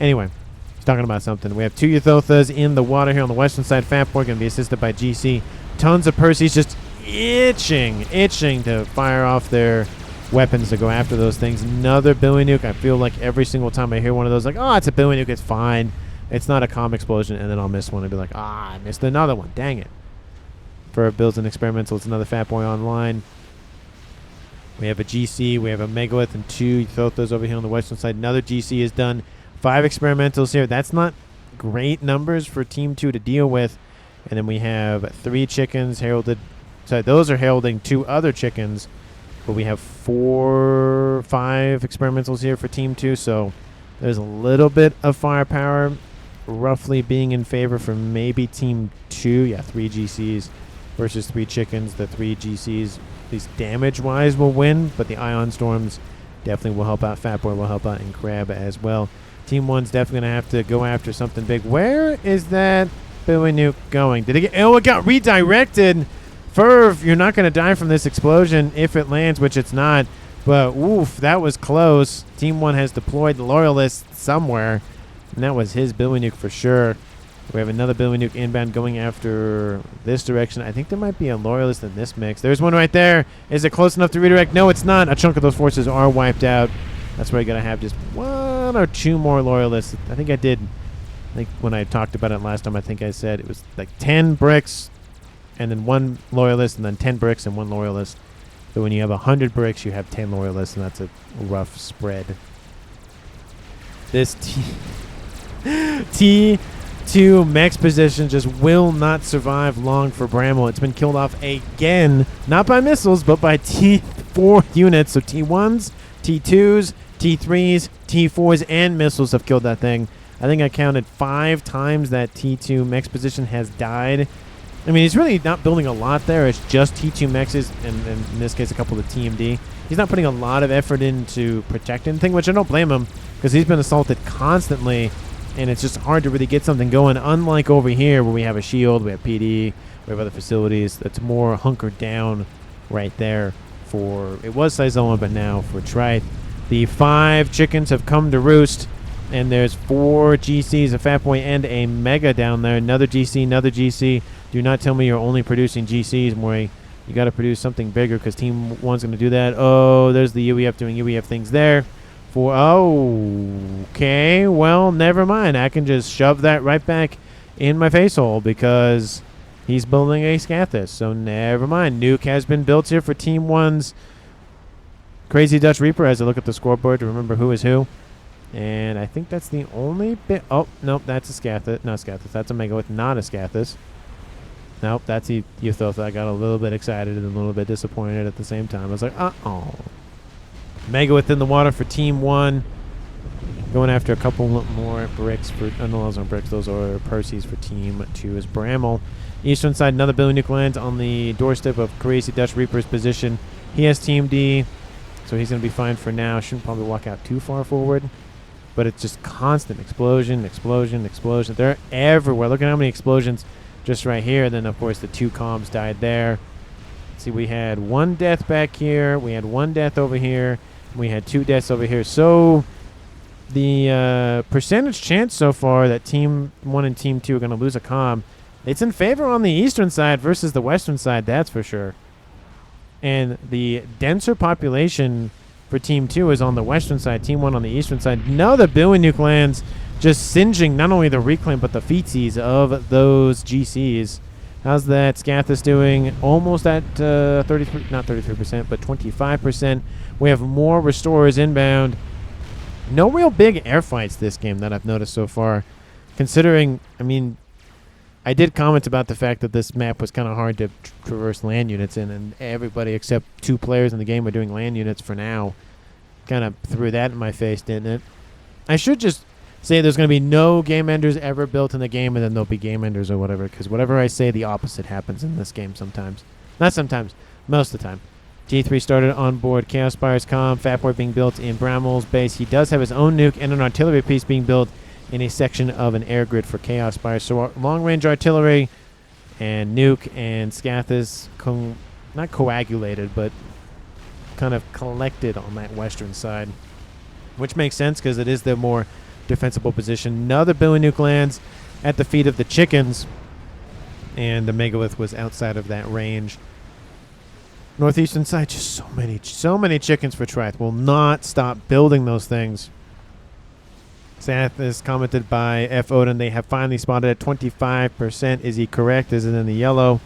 Anyway, he's talking about something. We have 2 Yuthothas in the water here on the western side. Fatboy going to be assisted by GC. Tons of Percy's just itching to fire off their weapons to go after those things. Another Billy Nuke. I feel like every single time I hear one of those, like, oh, it's a Billy Nuke, it's fine. It's not a comm explosion, and then I'll miss one and be like, I missed another one. Dang it. For builds and experimental, it's another Fatboy online. We have a GC, we have a Megalith, and 2 Yuthothas over here on the western side. Another GC is done. 5 experimentals here. That's not great numbers for Team 2 to deal with. And then we have 3 chickens heralded. So those are heralding 2 other chickens. But we have 5 experimentals here for Team 2. So there's a little bit of firepower roughly being in favor for maybe Team 2. Yeah, 3 GCs versus 3 chickens. The 3 GCs, at least damage-wise, will win. But the Ion Storms definitely will help out. Fatboy will help out, and Crab as well. Team 1's definitely going to have to go after something big. Where is that Billy Nuke going? Did it get... Oh, it got redirected. Ferv, you're not going to die from this explosion if it lands, which it's not. But, oof, that was close. Team 1 has deployed the Loyalist somewhere. And that was his Billy Nuke for sure. We have another Billy Nuke inbound going after this direction. I think there might be a Loyalist in this mix. There's one right there. Is it close enough to redirect? No, it's not. A chunk of those forces are wiped out. That's where you got to have just 1 or 2 more Loyalists. I think when I talked about it last time, I think I said it was like 10 bricks and then 1 Loyalist, and then 10 bricks and 1 Loyalist. So when you have 100 bricks, you have 10 Loyalists, and that's a rough spread. This T2 max position just will not survive long for Bramble. It's been killed off again, not by missiles, but by T4 units. So T1s, T2s, T3s, T4s, and missiles have killed that thing. I think I counted 5 times that T2 max position has died. I mean, he's really not building a lot there. It's just T2 mexes, and in this case, a couple of TMD. He's not putting a lot of effort into protecting the thing, which I don't blame him, because he's been assaulted constantly, and it's just hard to really get something going. Unlike over here, where we have a shield, we have PD, we have other facilities. That's more hunkered down right there for... It was Sizoma, but now for Trith. The 5 chickens have come to roost, and there's 4 GCs, a Fatboy, and a Mega down there. Another GC, another GC. Do not tell me you're only producing GCs, Maury. You got to produce something bigger, because Team 1's going to do that. Oh, there's the UEF doing UEF things there. Okay, well, never mind. I can just shove that right back in my face hole, because he's building a Scathis. So never mind. Nuke has been built here for Team 1's Crazy Dutch Reaper, as I look at the scoreboard to remember who is who. And I think that's the only bit... Oh, nope, that's a Scathis. Not Scathis. That's a Megalith, not a Scathis. Nope, that's Yuthotha. I got a little bit excited and a little bit disappointed at the same time. I was like, uh-oh. Megalith in the water for Team 1. Going after a couple more bricks for... Oh, no, those aren't bricks. Those are Percy's for Team 2 is Bramble. Eastern side, another Billy Nuke lands on the doorstep of Crazy Dutch Reaper's position. He has Team D, so he's going to be fine for now. Shouldn't probably walk out too far forward. But it's just constant explosion, explosion, explosion. They're everywhere. Look at how many explosions just right here. Then, of course, the 2 comms died there. Let's see, we had 1 death back here. We had 1 death over here. We had 2 deaths over here. So the percentage chance so far that Team 1 and Team 2 are going to lose a comm, it's in favor on the eastern side versus the western side, that's for sure. And the denser population for Team 2 is on the western side, Team 1 on the eastern side. Now the Billy Nuke lands, just singeing not only the reclaim but the feetsies of those GCs. How's that Scathis doing? Almost at 33, not 33%, but 25%. We have more restorers inbound. No real big air fights this game that I've noticed so far. Considering, I mean, I did comment about the fact that this map was kind of hard to traverse land units in, and everybody except 2 players in the game are doing land units for now. Kind of threw that in my face, didn't it? I should just say there's going to be no game enders ever built in the game, and then there'll be game enders or whatever, because whatever I say, the opposite happens in this game sometimes. Not sometimes, most of the time. G3 started on board Chaos Spire's comm, Fatboy being built in Bramwell's base. He does have his own nuke and an artillery piece being built in a section of an air grid for Chaos Spire. So long-range artillery And Nuke and Scathis, not coagulated, but kind of collected on that western side, which makes sense because it is the more defensible position. Another Billy Nuke lands at the feet of the chickens, and the megalith was outside of that range. Northeastern side, just so many chickens for Trith. Will not stop building those things. Seth is commented by F. Odin. They have finally spotted at 25%. Is he correct? Is it in the yellow?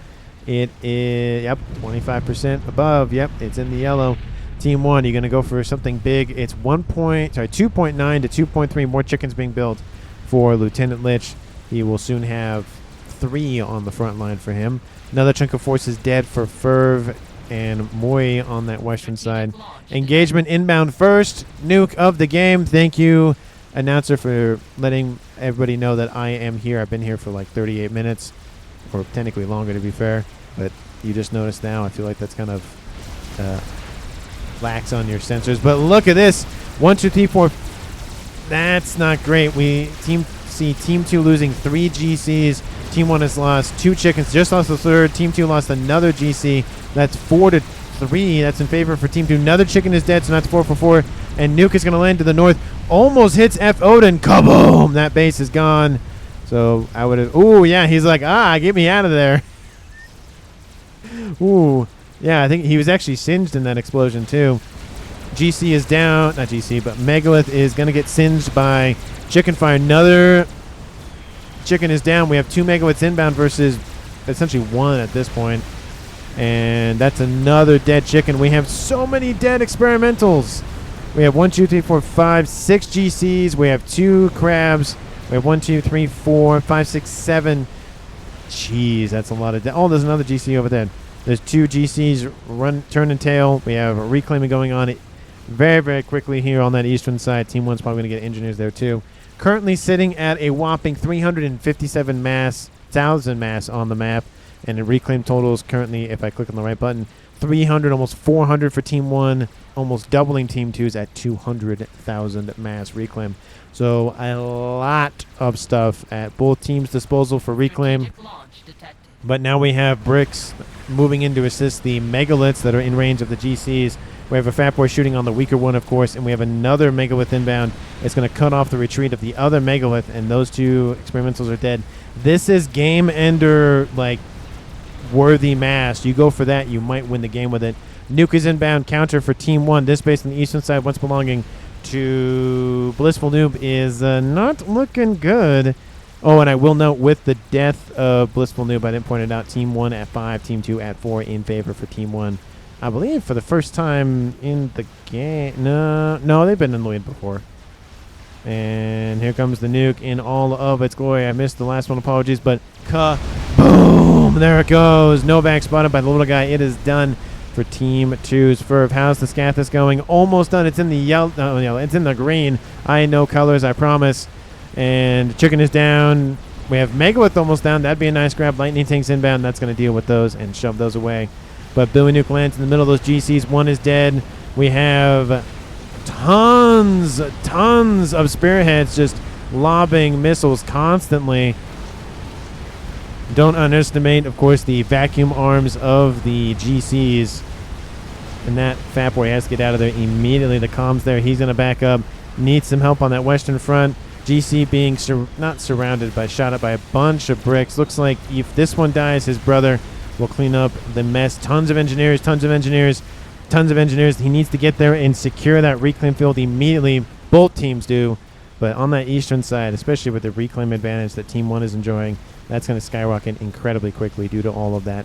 It is, yep, 25% above. Yep, it's in the yellow. Team 1, you're going to go for something big. It's 2.9 to 2.3 more chickens being built for Lieutenant Lich. He will soon have 3 on the front line for him. Another chunk of forces dead for Ferv and Moi on that western side. Engagement inbound first. Nuke of the game. Thank you, announcer, for letting everybody know that I am here. I've been here for like 38 minutes, or technically longer to be fair, but you just noticed now. I feel like that's kind of lax on your sensors. But look at this. 1, 2, 3, 4. That's not great. We Team 2 losing 3 GCs. Team 1 has lost 2 chickens, just lost the third. Team 2 lost another GC. That's 4 to 3. That's in favor for Team 2. Another chicken is dead, so that's 4 for 4. And Nuke is going to land to the north. Almost hits F. Odin. Kaboom! That base is gone. So I would have... Ooh, yeah, he's like, get me out of there. Ooh. Yeah, I think he was actually singed in that explosion, too. GC is down. Not GC, but Megalith is going to get singed by chicken fire. Another chicken is down. We have 2 Megaliths inbound versus essentially 1 at this point. And that's another dead chicken. We have so many dead experimentals. We have 1, 2, 3, 4, 5, 6 GCs. We have 2 crabs. We have 1, 2, 3, 4, 5, 6, 7. Jeez, that's a lot of dead. Oh, there's another GC over there. There's 2 GCs turn and tail. We have a reclaiming going on very, very quickly here on that eastern side. Team 1's probably going to get engineers there too. Currently sitting at a whopping 357,000 mass on the map. And the reclaim totals currently, if I click on the right button, 300, almost 400 for Team 1, almost doubling Team 2's at 200,000 mass reclaim. So a lot of stuff at both teams' disposal for reclaim. But now we have bricks moving in to assist the megaliths that are in range of the GCs. We have a Fat Boy shooting on the weaker one, of course, and we have another megalith inbound. It's going to cut off the retreat of the other megalith, and those 2 experimentals are dead. This is game ender, like, worthy mass. You go for that, you might win the game with it. Nuke is inbound counter for Team 1. This base on the eastern side, once belonging to Blissful Noob, is not looking good. Oh, and I will note, with the death of Blissful Noob, I didn't point it out, Team 1 at 5, Team 2 at 4 in favor for Team 1. I believe for the first time in the game. No, they've been in the lead before. And here comes the Nuke in all of its glory. I missed the last one, apologies, but kaboom! There it goes. Novak spotted by the little guy. It is done for Team 2's Ferv. How's the Scathis going? Almost done. It's in the yellow. It's in the green. I know colors, I promise. And chicken is down. We have Megalith almost down. That'd be a nice grab. Lightning tanks inbound. That's going to deal with those and shove those away. But Billy Nuke lands in the middle of those GCs. 1 is dead. We have tons of spearheads just lobbing missiles constantly. Don't underestimate, of course, the vacuum arms of the GCs. And that Fat Boy has to get out of there immediately. The comms there. He's going to back up. Needs some help on that western front. GC being not surrounded, but shot at by a bunch of bricks. Looks like if this one dies, his brother will clean up the mess. Tons of engineers. He needs to get there and secure that reclaim field immediately. Both teams do. But on that eastern side, especially with the reclaim advantage that Team 1 is enjoying, that's going to skyrocket incredibly quickly due to all of that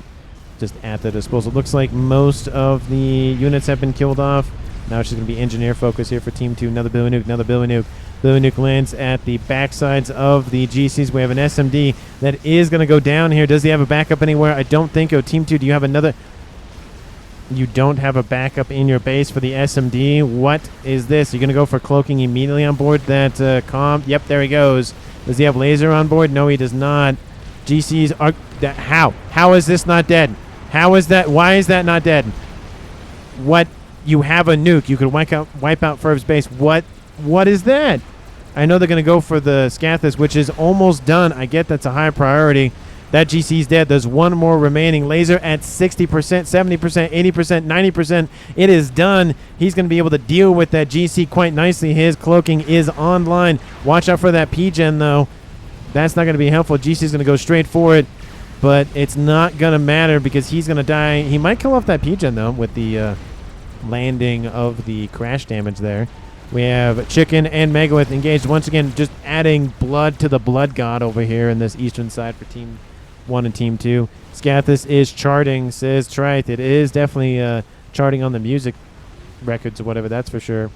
just at their disposal. Looks like most of the units have been killed off. Now it's just going to be engineer focus here for Team 2. Another Billy Nuke. Billy Nuke lands at the backsides of the GCs. We have an SMD that is going to go down here. Does he have a backup anywhere? I don't think so. Team 2, do you have another? You don't have a backup in your base for the SMD. What is this? You're going to go for cloaking immediately on board that comm? Yep, there he goes. Does he have laser on board? No, he does not. GCs are... How? How is this not dead? How is that? Why is that not dead? What? You have a nuke. You could wipe out Ferv's base. What is that? I know they're going to go for the Scathis, which is almost done. I get that's a high priority. That GC's dead. There's one more remaining. Laser at 60%, 70%, 80%, 90%. It is done. He's going to be able to deal with that GC quite nicely. His cloaking is online. Watch out for that P-Gen, though. That's not going to be helpful. GC's going to go straight for it, but it's not going to matter because he's going to die. He might kill off that P-Gen, though, with the landing of the crash damage there. We have Chicken and Megalith engaged once again, just adding blood to the blood god over here in this eastern side for Team 1 and Team 2. Scathis is charting, says Trite. It is definitely charting on the music records or whatever, that's for sure.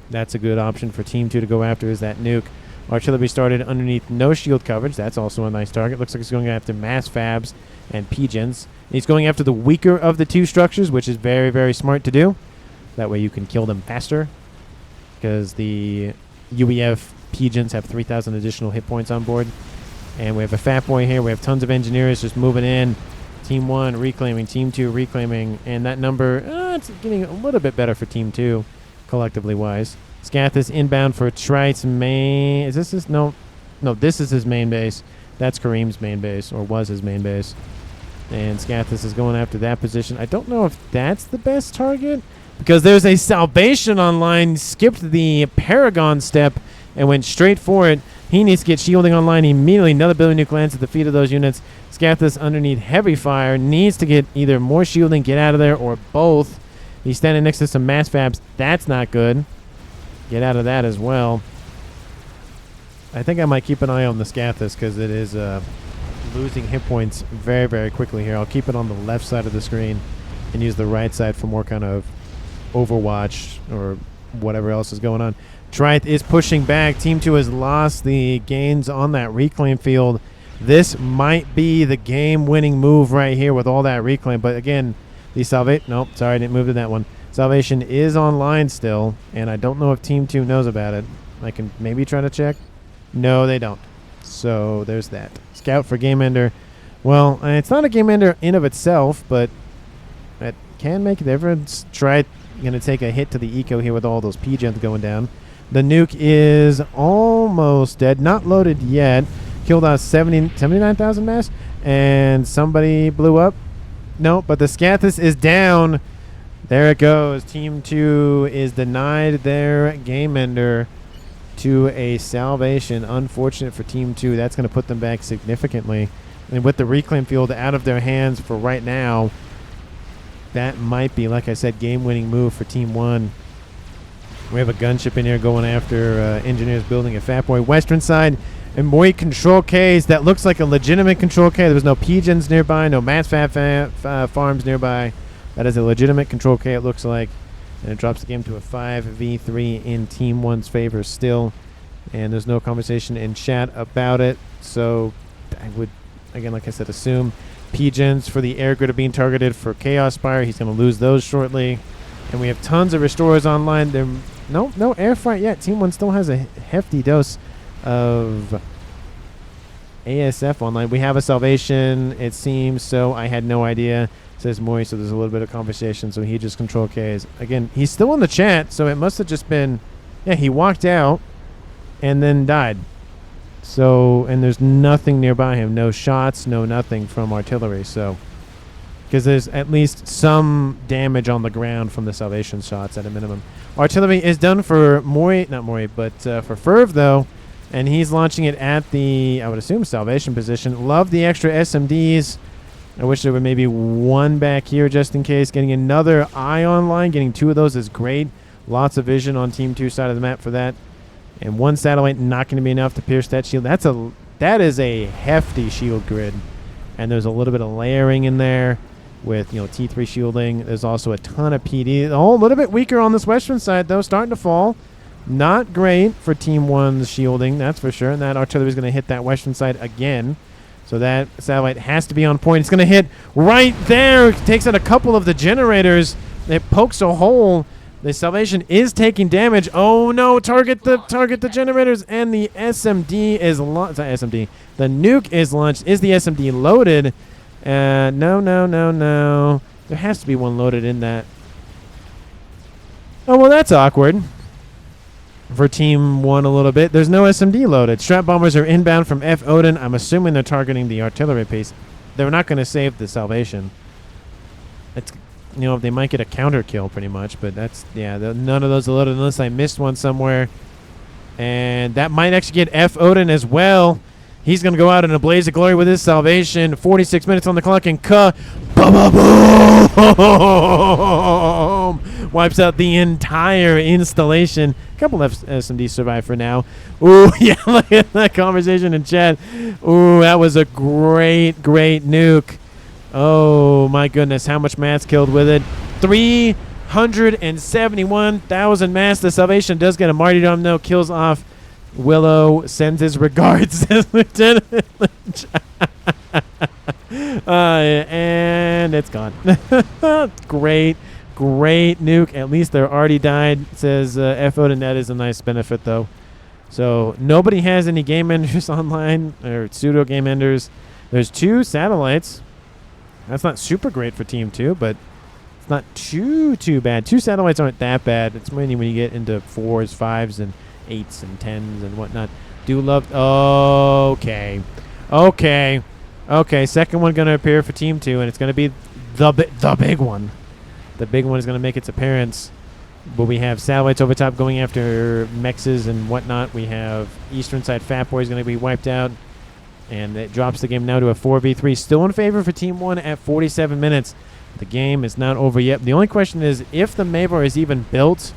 That's a good option for Team 2 to go after, is that Nuke. Artillery started underneath no shield coverage. That's also a nice target. Looks like he's going after mass fabs and P-Gens. He's going after the weaker of the two structures, which is very, very smart to do. That way you can kill them faster, because the UEF P-Gens have 3,000 additional hit points on board. And we have a Fat Boy here. We have tons of engineers just moving in. Team 1 reclaiming, Team 2 reclaiming. And that number, it's getting a little bit better for Team 2, collectively wise. Scathis inbound for Trite's main. Is this his? No, this is his main base. That's Kareem's main base, or was his main base. And Scathis is going after that position. I don't know if that's the best target, because there's a Salvation online, skipped the Paragon step, and went straight for it. He needs to get shielding online immediately. Another Billy Nuke lands at the feet of those units. Scathis underneath heavy fire needs to get either more shielding, get out of there, or both. He's standing next to some mass fabs. That's not good. Get out of that as well. I think I might keep an eye on the Scathis, because it is losing hit points very, very quickly here. I'll keep it on the left side of the screen and use the right side for more kind of Overwatch or whatever else is going on. Trite is pushing back. Team 2 has lost the gains on that reclaim field. This might be the game-winning move right here with all that reclaim. But again, the Salvation... Nope, sorry, I didn't move to that one. Salvation is online still, and I don't know if Team 2 knows about it. I can maybe try to check. No, they don't. So there's that. Scout for Game Ender. Well, it's not a Game Ender in of itself, but it can make a difference. Trite going to take a hit to the eco here with all those P-Gens going down. The Nuke is almost dead. Not loaded yet. Killed out 79,000 mass. And somebody blew up. No, but the Scathis is down. There it goes. Team 2 is denied their Game Ender to a Salvation. Unfortunate for Team 2. That's going to put them back significantly. And with the reclaim field out of their hands for right now, that might be, like I said, game-winning move for Team 1. We have a gunship in here going after engineers building a Fat Boy. Western side, and more Control Ks. That looks like a legitimate Control K. There was no P-Gens nearby, no mass Fat farms nearby. That is a legitimate Control K, it looks like. And it drops the game to a 5v3 in Team 1's favor still. And there's no conversation in chat about it. So I would, again, like I said, assume P-Gens for the air grid are being targeted for Chaos Spire. He's going to lose those shortly. And we have tons of restorers online. No air fight yet. Team 1 still has a hefty dose of ASF online. We have a Salvation, it seems, so I had no idea, says Mori, so there's a little bit of conversation, so he just Control Ks. Again, he's still in the chat, so it must have just been, yeah, he walked out and then died. So, and there's nothing nearby him. No shots, no nothing from artillery, so... Because there's at least some damage on the ground from the Salvation shots at a minimum. Artillery is done for Mori, not Mori, but for Ferv, though. And he's launching it at the, I would assume, Salvation position. Love the extra SMDs. I wish there were maybe one back here just in case. Getting another eye online. Getting 2 of those is great. Lots of vision on Team 2 side of the map for that. And 1 satellite not going to be enough to pierce that shield. That is a hefty shield grid. And there's a little bit of layering in there with, T3 shielding. There's also a ton of PD. A little bit weaker on this western side, though. Starting to fall. Not great for Team 1's shielding, that's for sure. And that artillery is going to hit that western side again. So that satellite has to be on point. It's going to hit right there. It takes out a couple of the generators. It pokes a hole. The Salvation is taking damage. Oh, no. Target the generators. And the SMD is launched. Not SMD. The Nuke is launched. Is the SMD loaded? No. There has to be one loaded in that. Oh, well, that's awkward. for Team 1 a little bit. There's no SMD loaded. Strat bombers are inbound from F. Odin. I'm assuming they're targeting the artillery piece. They're not going to save the salvation. It's, you know, they might get a counter kill pretty much, but that's, yeah, none of those are loaded unless I missed one somewhere. And that might actually get F. Odin as well. He's going to go out in a blaze of glory with his salvation. 46 minutes on the clock, and boom! Wipes out the entire installation. A couple of SMDs survive for now. Ooh, yeah, look at that conversation in chat. Ooh, that was a great, great nuke. Oh, my goodness, how much mass killed with it. 371,000 mass. The salvation does get a martyrdom, though. Kills off Willow, sends his regards, says Lieutenant. And it's gone. Great, great nuke. At least they're already died, says F. Odin. That is a nice benefit, though. So nobody has any game enders online, or pseudo game enders. There's 2 satellites. That's not super great for Team 2, but it's not too bad. 2 satellites aren't that bad. It's mainly when you get into 4s, 5s, and 8s and 10s and whatnot. Do love. Okay. Second one going to appear for Team 2, and it's going to be the big one. The big one is going to make its appearance. But we have satellites over top going after mexes and whatnot. We have eastern side Fat Boy is going to be wiped out. And it drops the game now to a 4v3. Still in favor for Team 1 at 47 minutes. The game is not over yet. The only question is, if the Mavor is even built,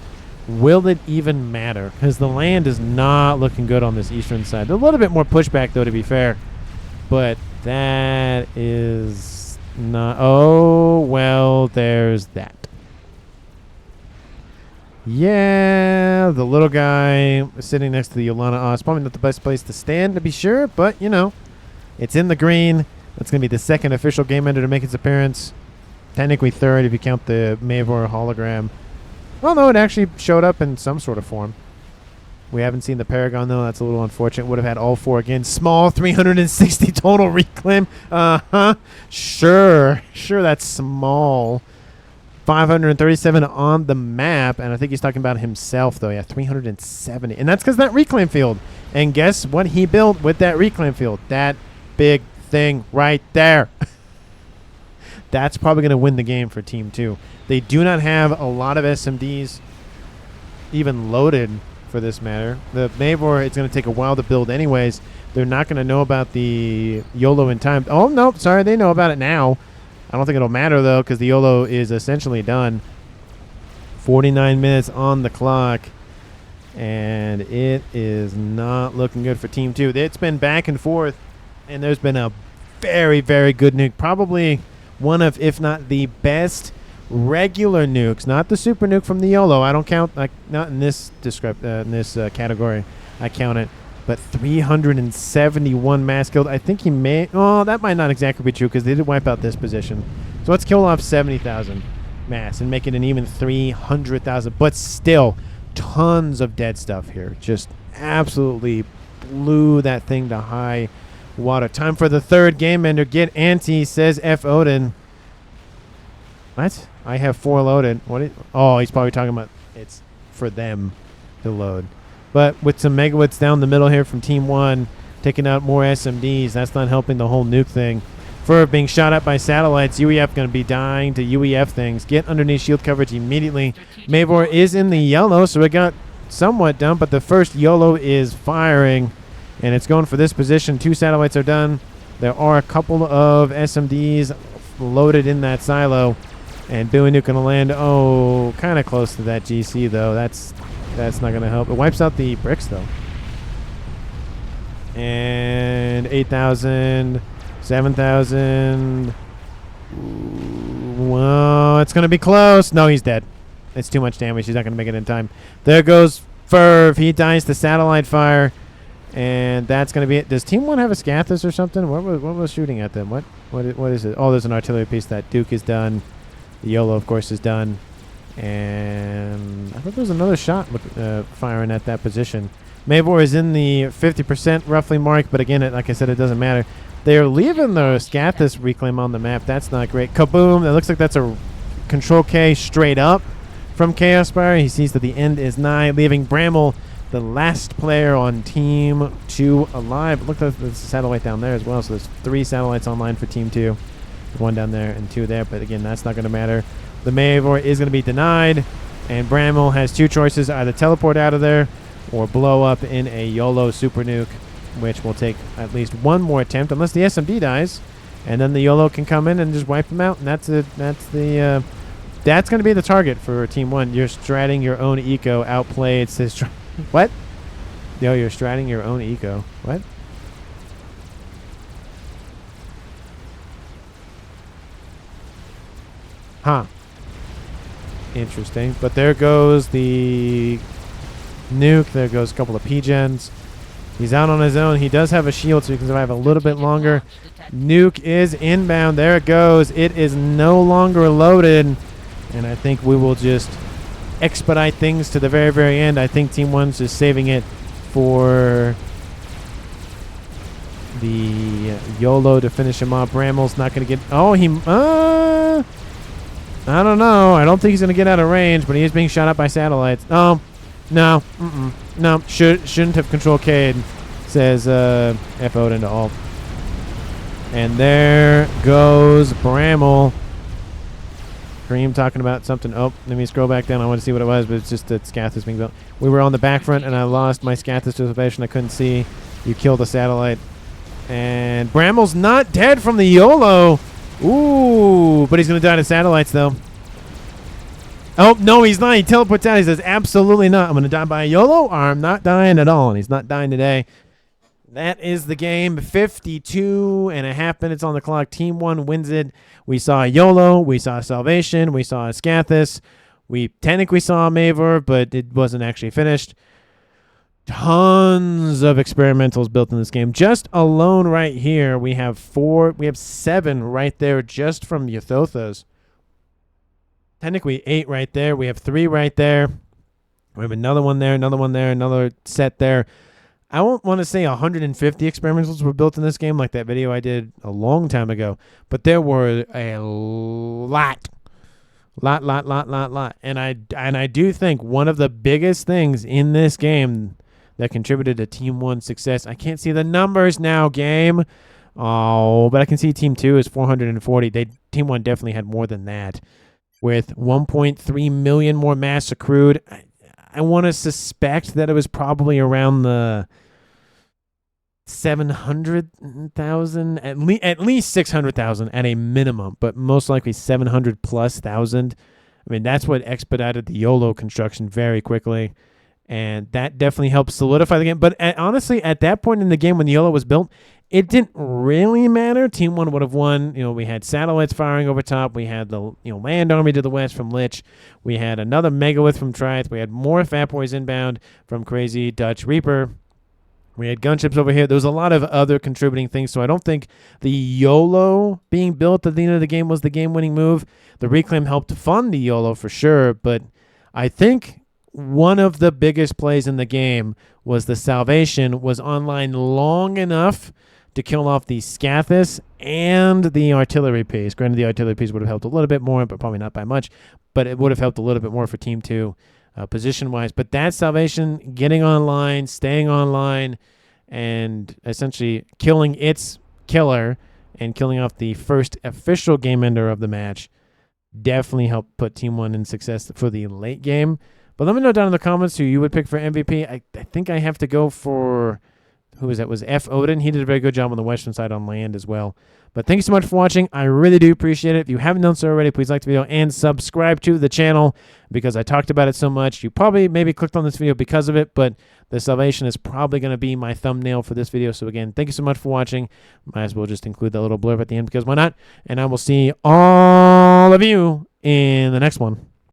will it even matter? Because the land is not looking good on this eastern side. A little bit more pushback, though, to be fair. But that is not... Oh, well, there's that. Yeah, the little guy sitting next to the Yolana Oz. Probably not the best place to stand, to be sure, but, you know, it's in the green. That's going to be the second official game ender to make its appearance. Technically third if you count the Mavor hologram. Well, no, it actually showed up in some sort of form. We haven't seen the Paragon, though. That's a little unfortunate. Would have had all 4 again. Small, 360 total reclaim. Sure, that's small. 537 on the map, and I think he's talking about himself, though. Yeah, 370. And that's because that reclaim field. And guess what he built with that reclaim field? That big thing right there. That's probably going to win the game for Team 2. They do not have a lot of SMDs even loaded for this matter. The Mavor, it's going to take a while to build anyways. They're not going to know about the YOLO in time. Oh, nope, sorry, they know about it now. I don't think it'll matter, though, because the YOLO is essentially done. 49 minutes on the clock, and it is not looking good for Team 2. It's been back and forth, and there's been a very, very good nuke. Probably one of, if not the best regular nukes, not the super nuke from the YOLO. I don't count, not in this category. I count it. But 371 mass killed. I think he may... Oh, that might not exactly be true because they did wipe out this position. So let's kill off 70,000 mass and make it an even 300,000. But still, tons of dead stuff here. Just absolutely blew that thing to high water. Time for the third game ender. Get anti, says F. Odin. What? I have 4 loaded. What? Oh, he's probably talking about it's for them to load. But with some megawatts down the middle here from Team 1, taking out more SMDs, that's not helping the whole nuke thing. For being shot at by satellites, UEF going to be dying to UEF things. Get underneath shield coverage immediately. Mavor is in the yellow, so it got somewhat done, but the first YOLO is firing, and it's going for this position. 2 satellites are done. There are a couple of SMDs loaded in that silo, and Billy Nuke going to land, kind of close to that GC, though. That's not going to help. It wipes out the bricks, though. And 8,000, 7,000. Whoa, it's going to be close. No, he's dead. It's too much damage. He's not going to make it in time. There goes Ferv. He dies to satellite fire. And that's going to be it. Does Team 1 have a Scathus or something? What was shooting at them? What is it? Oh, there's an artillery piece. That Duke is done. The YOLO, of course, is done. And I thought there was another shot firing at that position. Mavor is in the 50% roughly mark, but again, like I said, it doesn't matter. They're leaving the Scathus reclaim on the map. That's not great. Kaboom! It looks like that's a Control K straight up from Chaos Spire. He sees that the end is nigh, leaving Bramble the last player on Team 2 alive. Look, there's a satellite down there as well. So there's 3 satellites online for Team 2. 1 down there and 2 there. But again, that's not going to matter. The Mavor is going to be denied. And Bramble has 2 choices. Either teleport out of there or blow up in a YOLO super nuke, which will take at least 1 more attempt. Unless the SMD dies. And then the YOLO can come in and just wipe them out. And that's it. That's going to be the target for Team 1. You're stratting your own eco. Outplayed. Says... What? Yo, you're stratting your own eco. What? Huh. Interesting. But there goes the nuke. There goes a couple of P-gens. He's out on his own. He does have a shield, so he can survive a little bit longer. Nuke is inbound. There it goes. It is no longer loaded. And I think we will just expedite things to the very, very end. I think Team 1's just saving it for the YOLO to finish him off. Bramble's not going to get... Oh, he... I don't know. I don't think he's going to get out of range, but he is being shot up by satellites. Oh, no. No, shouldn't have control Cade, says F Odin to alt. And there goes Bramble. Cream talking about something. Oh, let me scroll back down. I want to see what it was, but it's just that Scath is being built. We were on the back front, and I lost my Scath situation. I couldn't see. You killed a satellite. And Bramble's not dead from the YOLO. Ooh, but he's going to die to satellites, though. Oh, no, he's not. He teleports out. He says, absolutely not. I'm going to die by a YOLO, or I'm not dying at all. And he's not dying today. That is the game. 52.5 minutes on the clock. Team 1 wins it. We saw YOLO. We saw Salvation. We saw Scathis. Technically saw Mavor, but it wasn't actually finished. Tons of experimentals built in this game. Just alone right here, we have 7 right there just from Yothothas. Technically 8 right there. We have 3 right there. We have another one there, another set there. I won't want to say 150 experimentals were built in this game like that video I did a long time ago, but there were a lot. And I do think one of the biggest things in this game that contributed to Team 1's success, I can't see the numbers now, game. Oh, but I can see Team 2 is 440. Team 1 definitely had more than that. With 1.3 million more mass accrued, I want to suspect that it was probably around the 700,000, at least 600,000 at a minimum, but most likely 700,000+. I mean, that's what expedited the YOLO construction very quickly, and that definitely helped solidify the game. But honestly, at that point in the game when the YOLO was built, it didn't really matter. Team 1 would have won. You know, we had satellites firing over top. We had the land army to the west from Lich. We had another Megalith from Trith. We had more Fat Boys inbound from Crazy Dutch Reaper. We had gunships over here. There was a lot of other contributing things, so I don't think the YOLO being built at the end of the game was the game-winning move. The Reclaim helped fund the YOLO for sure, but I think one of the biggest plays in the game was the Salvation was online long enough to kill off the Scathis and the artillery piece. Granted, the artillery piece would have helped a little bit more, but probably not by much, but it would have helped a little bit more for Team 2. Position-wise, but that Salvation getting online, staying online, and essentially killing its killer and killing off the first official game ender of the match definitely helped put Team 1 in success for the late game. But let me know down in the comments who you would pick for MVP. I think I have to go for... Who was that? Was F Odin? He did a very good job on the western side on land as well. But thank you so much for watching. I really do appreciate it. If you haven't done so already, please like the video and subscribe to the channel because I talked about it so much. You probably maybe clicked on this video because of it, but the Salvation is probably going to be my thumbnail for this video. So again, thank you so much for watching. Might as well just include that little blurb at the end because why not? And I will see all of you in the next one.